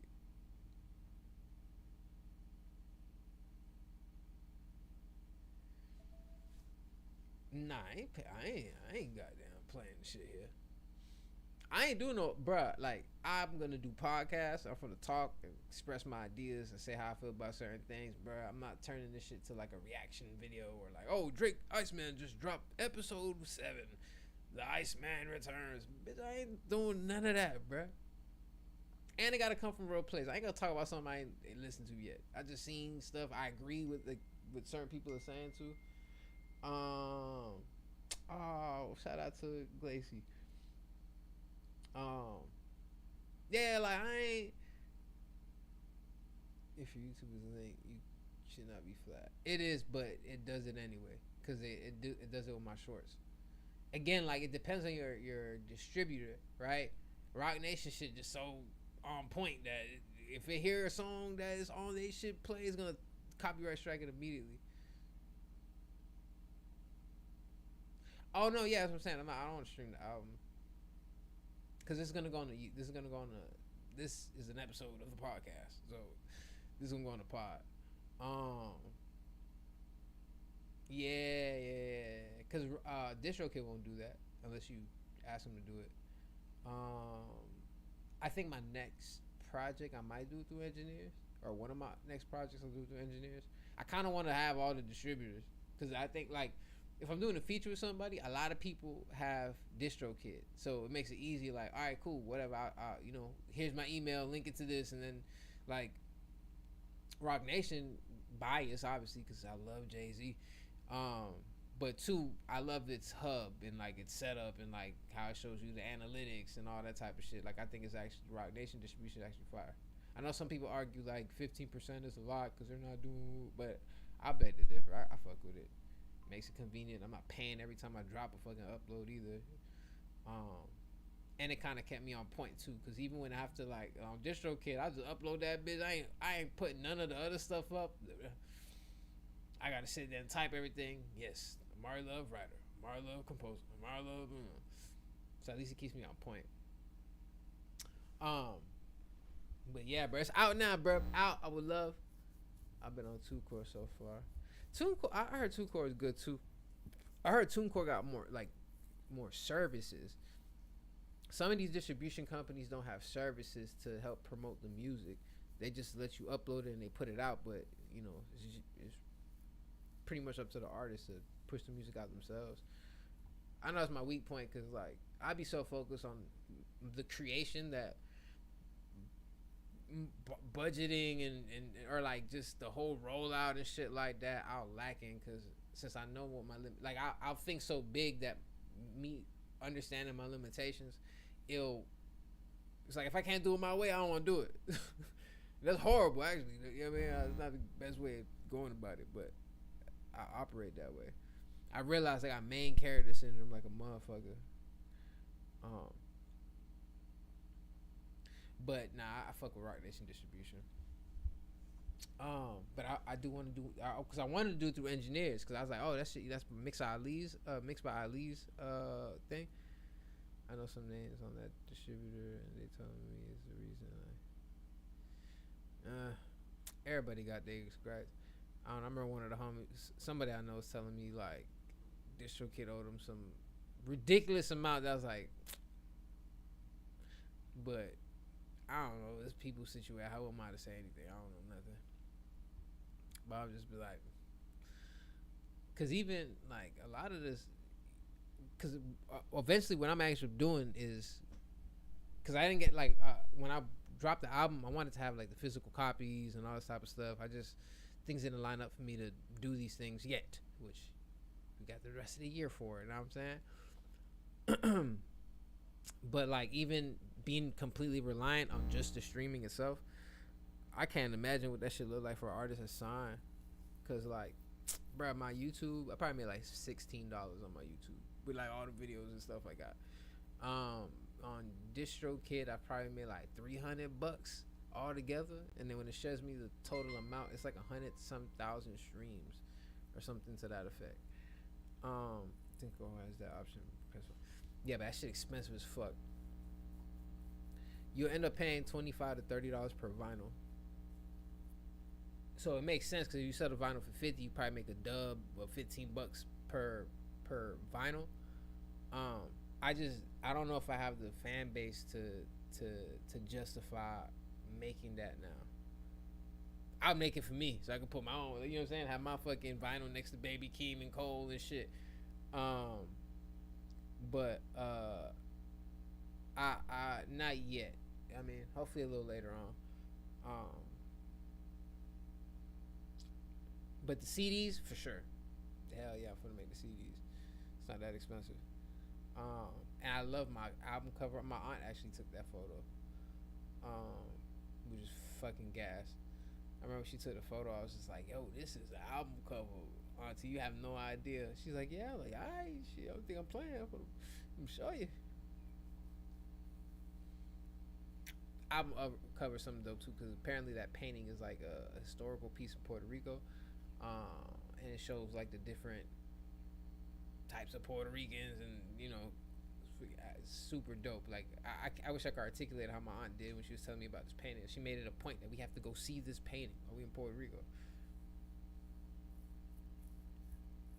Nah, I ain't goddamn playing shit here. I ain't doing no, bruh. Like, I'm gonna do podcasts. I'm gonna talk and express my ideas and say how I feel about certain things, bruh. I'm not turning this shit to like a reaction video or like, oh, Drake Iceman just dropped episode 7. The Iceman returns. Bitch, I ain't doing none of that, bruh. And it gotta come from a real place. I ain't gonna talk about something I ain't listened to yet. I just seen stuff I agree with certain people are saying too. Shout out to Glacy. Yeah, like I ain't. If your YouTube is a link, you should not be flat. It is, but it does it anyway, cause it does it with my shorts. Again, like, it depends on your distributor, right? Rock Nation shit just so on point that if they hear a song that is on they shit play, it's gonna copyright strike it immediately. Oh no, yeah, that's what I'm saying. I don't want to stream the album. Cause this is gonna go on this is an episode of the podcast, so this is gonna go on the pod. Yeah. Cause DistroKid won't do that unless you ask him to do it. I think my next project I might do it through engineers, or one of my next projects I'll do it through engineers. I kind of want to have all the distributors, Because I think like if I'm doing a feature with somebody, a lot of people have DistroKid, so it makes it easy. Like, all right, cool, whatever. You know, here's my email, link it to this, and then like Rock Nation bias, obviously, because I love Jay-Z. But two, I love its hub and like its setup and like how it shows you the analytics and all that type of shit. Like I think it's actually Rock Nation distribution is actually fire. I know some people argue like 15% is a lot because they're not doing, but I bet the difference. I fuck with it. Makes it convenient. I'm not paying every time I drop a fucking upload either. And it kind of kept me on point too, because even when I have to like DistroKid, I just upload that bitch. I ain't putting none of the other stuff up. I gotta sit there and type everything. Yes, Amaury Love writer, Amaury Love composer, Amaury Love. So at least it keeps me on point. But yeah, bro, it's out now, bro. Out. I would love. I've been on TuneCore so far. TuneCore, I heard TuneCore is good too. I heard TuneCore got more services. Some of these distribution companies don't have services to help promote the music. They just let you upload it and they put it out, but you know, it's pretty much up to the artist to push the music out themselves. I know it's my weak point because like I be so focused on the creation that budgeting and or like just the whole rollout and shit like that I'll lacking, because since I know what my like I'll think so big that me understanding my limitations, it's like if I can't do it my way, I don't want to do it. That's horrible actually, you know what I mean? It's not the best way of going about it, but I operate that way. I realize I got main character syndrome like a motherfucker. But nah, I fuck with Rock Nation distribution. But I do want to do because I wanted to do it through engineers, because I was like, oh, that's mixed by Ali's thing. I know some names on that distributor, and they told me it's the reason. Everybody got their scratch. I remember one of the homies, somebody I know was telling me like DistroKid owed them some ridiculous amount. That was like, but I don't know. It's people's situation. How am I to say anything? I don't know nothing. But I'll just be like, because even like a lot of this, because eventually what I'm actually doing is, because I didn't get like when I dropped the album, I wanted to have like the physical copies and all this type of stuff. Things didn't line up for me to do these things yet, which we got the rest of the year for it. You know what I'm saying? But like even being completely reliant on just the streaming itself, I can't imagine what that shit look like for an artist to sign. Cause like, bro, my YouTube, I probably made like $16 on my YouTube with like all the videos and stuff like that. On DistroKid, I probably made like $300 all together, and then when it shows me the total amount, it's like 100,000 streams or something to that effect. I think has that option. Yeah, but that shit expensive as fuck. You'll end up paying $25 to $30 per vinyl. So it makes sense, because if you sell the vinyl for $50, you probably make a dub of $15 per vinyl. I don't know if I have the fan base to justify making that now. I'll make it for me, so I can put my own. You know what I'm saying? Have my fucking vinyl next to Baby Keem and Cole and shit. But I not yet. I mean, hopefully a little later on. But the CDs for sure. Hell yeah, I'm gonna make the CDs. It's not that expensive. And I love my album cover. My aunt actually took that photo. Which is fucking gas. I remember she took the photo. I was just like, yo, this is the album cover. Auntie, you have no idea. She's like, yeah. I'm like, alright, shit, I don't think I'm playing. I'm gonna show you. Album cover something dope too, because apparently that painting is like a historical piece of Puerto Rico. And it shows like the different types of Puerto Ricans, and you know, super dope. Like I wish I could articulate how my aunt did when she was telling me about this painting. She made it a point that we have to go see this painting. Are we in Puerto Rico?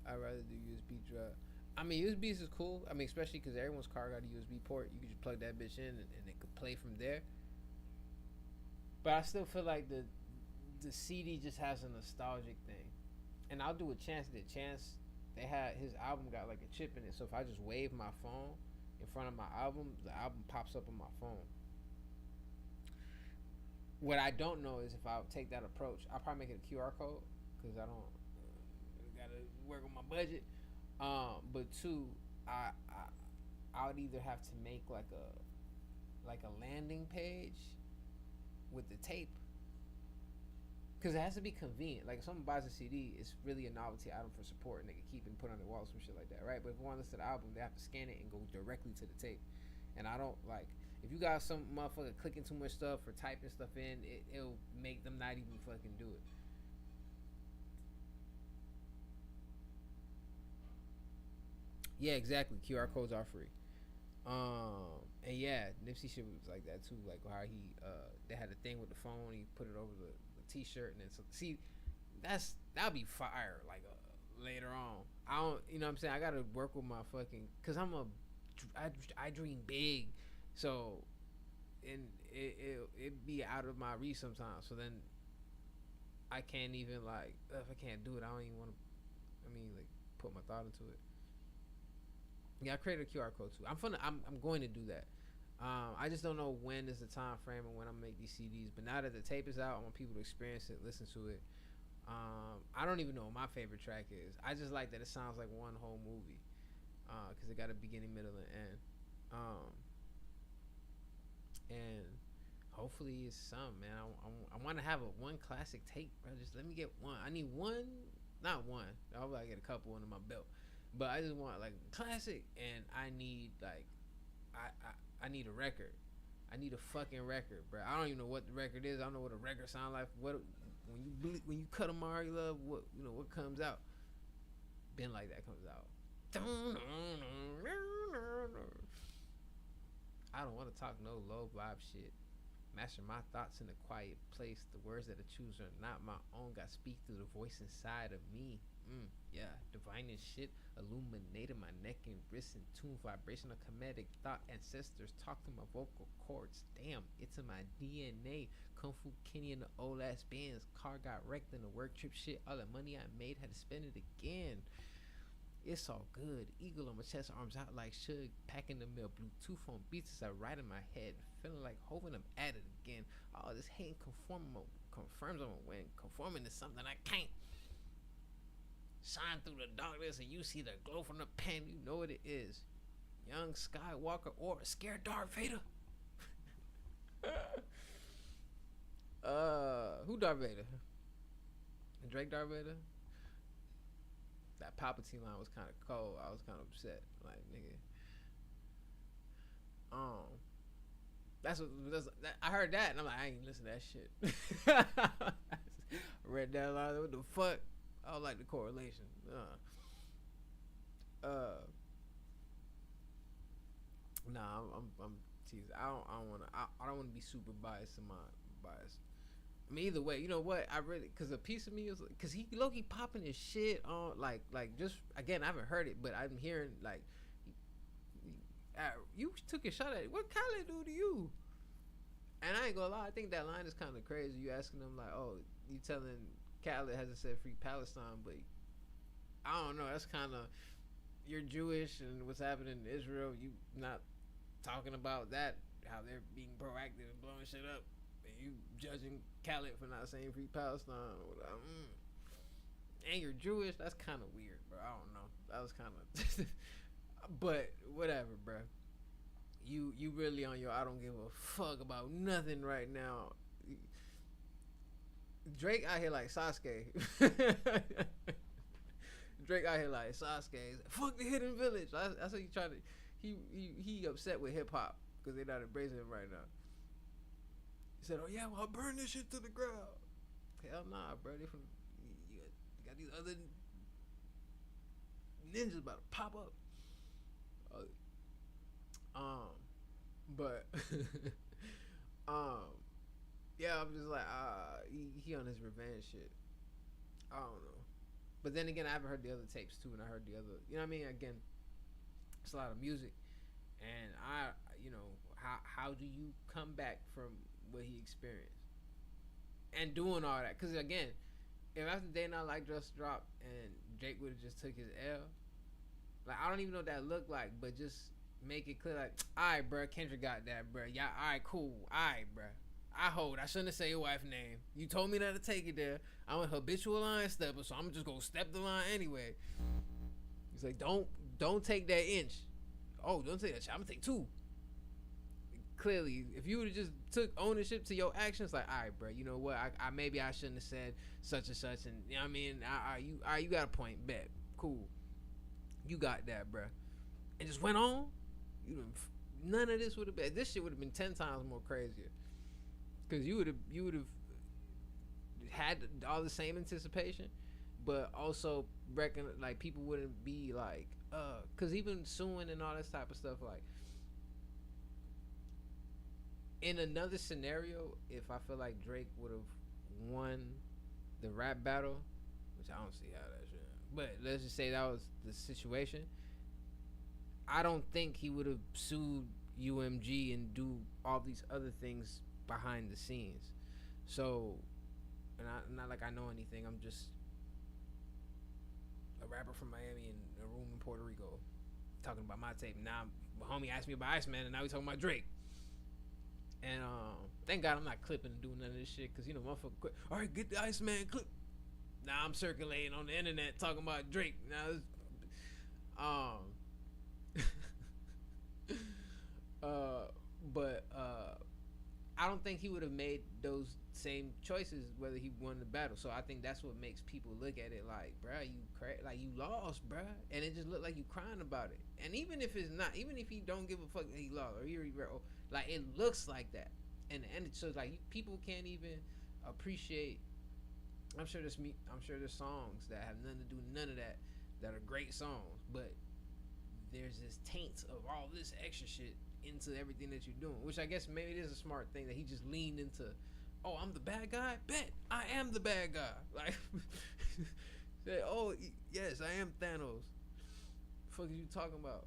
I'd rather do USB drive. I mean, USBs is cool. I mean, especially because everyone's car got a USB port. You could just plug that bitch in and it could play from there. But I still feel like the CD just has a nostalgic thing. And I'll do a Chance did. Chance, they had his album got like a chip in it, so if I just wave my phone in front of my album, the album pops up on my phone. What I don't know is if I take that approach, I'll probably make it a QR code because I don't gotta work on my budget. But two, I would either have to make like a landing page with the tape because it has to be convenient. Like if someone buys a CD, it's really a novelty item for support, and they can keep it and put on their wall, some shit like that, right? But if they want to listen to the album, they have to scan it and go directly to the tape. And I don't like if you got some motherfucker clicking too much stuff or typing stuff in, it'll make them not even fucking do it. Yeah, exactly. QR codes are free. And yeah, Nipsey shit was like that too. Like how he they had a thing with the phone. He put it over the t-shirt, and then so see, that'll be fire. Like later on, I don't, you know what I'm saying. I gotta work with my fucking, cause I dream big, so and it be out of my reach sometimes. So then I can't even like if I can't do it, I don't even want to. I mean, like put my thought into it. Yeah, I created a QR code too. I'm going to do that. I just don't know when is the time frame and when I'm gonna make these CDs. But now that the tape is out, I want people to experience it, listen to it. I don't even know what my favorite track is. I just like that it sounds like one whole movie because it got a beginning, middle, and end. And hopefully it's some, man. I want to have a one classic tape, bro. Just let me get one. I need one, not one. I'll like get a couple under my belt. But I just want like a classic, and I need like I need a record. I need a fucking record, bro. I don't even know what the record is. I don't know what a record sound like. What when you cut Amaury Love, what what comes out? Been like that comes out. I don't want to talk no low vibe shit. Master my thoughts in a quiet place. The words that I choose are not my own. God speak through the voice inside of me. Yeah, divine and shit. Illuminated my neck and wrist in tune. Vibrational comedic thought. Ancestors talk to my vocal cords. Damn, it's in my DNA. Kung Fu Kenny and the old ass bands. Car got wrecked in the work trip shit. All the money I made had to spend it again. It's all good. Eagle on my chest, arms out like Suge. Packing the mill, Bluetooth on beats as I ride in my head. Feeling like hoping I'm at it again. All this hate confirms I'm a win. Conforming to something I can't. Shine through the darkness and you see the glow from the pen. You know what it is. Young Skywalker or scared Darth Vader. Who Darth Vader? Drake Darth Vader? That Palpatine line was kind of cold. I was kind of upset. Like, nigga. I heard that and I'm like, I ain't listen to that shit. I read that line. What the fuck? I don't like the correlation. Nah, I'm teasing. I don't want to be super biased in my bias. I mean, either way, you know what? I really, cause a piece of me is, cause he low-key popping his shit on, like just again, I haven't heard it, but I'm hearing like, you took a shot at it. What Khaled do to you? And I ain't gonna lie, I think that line is kind of crazy. You asking them like, oh, you telling Khaled hasn't said free Palestine, but I don't know. That's kind of, you're Jewish and what's happening in Israel. You not talking about that, how they're being proactive and blowing shit up. You judging Khaled for not saying free Palestine, and you're Jewish. That's kind of weird, bro. I don't know. That was kind of, but whatever, bro. You really on your I don't give a fuck about nothing right now. Drake out here like Sasuke. Drake out here like Sasuke. Fuck the Hidden Village. That's what he trying to. He upset with hip hop because they not embracing him right now. He said, "Oh yeah, well I'll burn this shit to the ground." Hell nah, bro. They from you got these other ninjas about to pop up. But yeah, I'm just like he on his revenge shit. I don't know. But then again, I haven't heard the other tapes too, and I heard the other. You know what I mean? Again, it's a lot of music, and how do you come back from what he experienced and doing all that? Because again, if after Day Not Like just dropped and Drake would have just took his L, like I don't even know what that looked like, but just make it clear, like, alright, bro, Kendrick got that, bro. Yeah, alright, cool, alright, bro. I shouldn't have said your wife's name. You told me not to take it there. I'm a habitual line stepper, so I'm just gonna step the line anyway. He's like, don't take that inch. Oh, don't take that shit. I'm gonna take two. Clearly, if you would have just took ownership to your actions, like, all right, bro, you know what? I maybe I shouldn't have said such and such, and you know what I mean, you got a point, bet, cool, you got that, bro, and just went on. None of this would have been. This shit would have been 10 times more crazier, because you would have had all the same anticipation, but also reckon like people wouldn't be like, because even suing and all this type of stuff, like. In another scenario, if I feel like Drake would have won the rap battle, which I don't see how that should, but let's just say that was the situation, I don't think he would have sued UMG and do all these other things behind the scenes. So, and not like I know anything. I'm just a rapper from Miami in a room in Puerto Rico talking about my tape. Now, my homie asked me about Iceman, and now we talking about Drake. And thank God I'm not clipping and doing none of this shit, because you know motherfucker quit. All right, get the Iceman clip. Now I'm circulating on the internet talking about Drake. Now it's, but I don't think he would have made those same choices whether he won the battle. So I think that's what makes people look at it like, bruh, you like you lost, bruh, and it just looked like you crying about it. And even if it's not, even if he don't give a fuck that he lost or he regret, like it looks like that. And so like people can't even appreciate. I'm sure there's songs that have nothing to do with none of that are great songs, but there's this taint of all this extra shit into everything that you're doing, which I guess maybe it is a smart thing that he just leaned into. Oh, I'm the bad guy? Bet I am the bad guy. Like, say, oh yes, I am Thanos. The fuck are you talking about?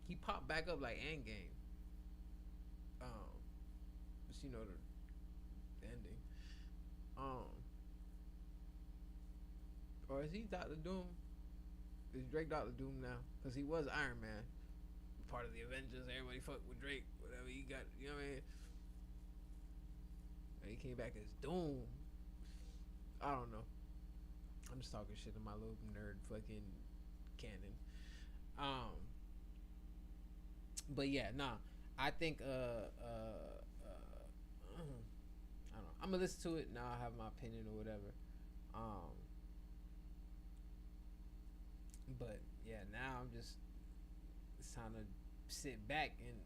He popped back up like Endgame. But you know the ending. Or is he Doctor Doom? Is Drake Doctor Doom now? Because he was Iron Man, part of the Avengers. Everybody fuck with Drake, whatever he got. You know what I mean? And he came back as Doom. I don't know. I'm just talking shit in my little nerd fucking canon. But yeah, nah. I think I don't know. I'm gonna listen to it now. I have my opinion or whatever. But yeah, now I'm just, it's time to sit back and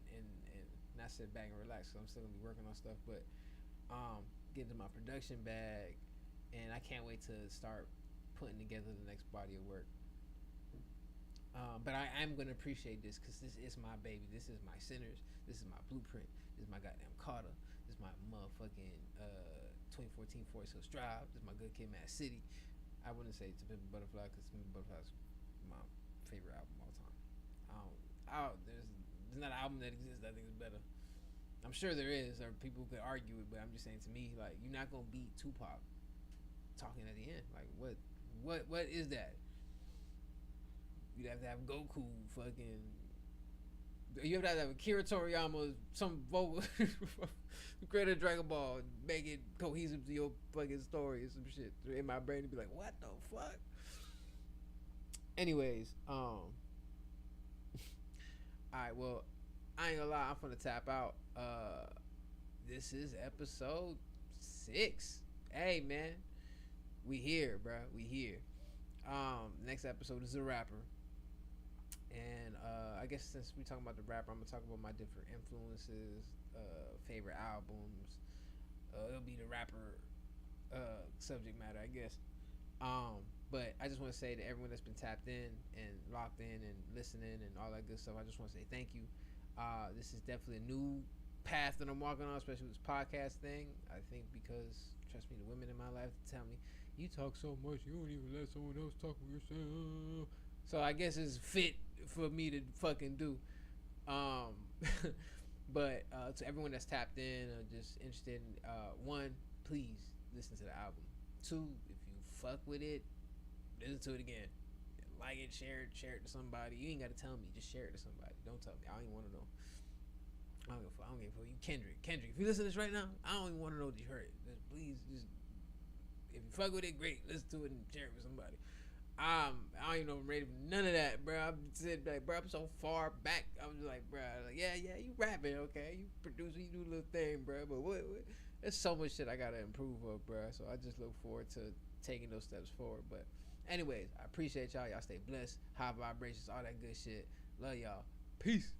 not sit back and relax, because I'm still gonna be working on stuff, but get into my production bag, and I can't wait to start putting together the next body of work. But I am gonna appreciate this, because this is my baby. This is my Sinners. This is my blueprint. This is my goddamn Carter. This is my motherfucking 2014 Forest Hills Drive. This is my Good Kid, Mad City. I wouldn't say To Pimp a Butterfly, because To Pimp a Butterfly is my favorite album of all time. There's not an album that exists that I think is better. I'm sure there is, or people could argue it, but I'm just saying, to me, like, you're not gonna beat Tupac talking at the end. Like, what is that? You'd have to have Goku fucking. You have to have Akira Toriyama, some vocal create a Dragon Ball, make it cohesive to your fucking story or some shit. In my brain to be like, what the fuck? Anyways, alright, well, I ain't gonna lie, I'm gonna tap out. This is episode 6. Hey man, we here, bro. We here. Next episode is a rapper. And I guess since we talking about the rapper, I'm gonna talk about my different influences, favorite albums. It'll be the rapper subject matter, I guess. But I just want to say to everyone that's been tapped in and locked in and listening and all that good stuff, I just want to say thank you. This is definitely a new path that I'm walking on, especially with this podcast thing. I think because, trust me, the women in my life tell me, you talk so much, you don't even let someone else talk with yourself. So I guess it's fit for me to fucking do. But to everyone that's tapped in or just interested in, one, please listen to the album. Two, if you fuck with it, listen to it again. Like it, share it to somebody. You ain't gotta tell me. Just share it to somebody. Don't tell me. I don't even want to know. I don't give a fuck. I don't give a fuck. You Kendrick. If you listen to this right now, I don't even want to know that you heard it. Just please, just if you fuck with it, great. Listen to it and share it with somebody. I don't even know if I'm ready for none of that, bro. I'm said like, bro, I'm so far back. I was like, bro, like, yeah, you rapping, okay? You producing, you do a little thing, bro. But what? There's so much shit I gotta improve of, bro. So I just look forward to taking those steps forward. But anyways, I appreciate y'all. Y'all stay blessed, high vibrations, all that good shit. Love y'all. Peace.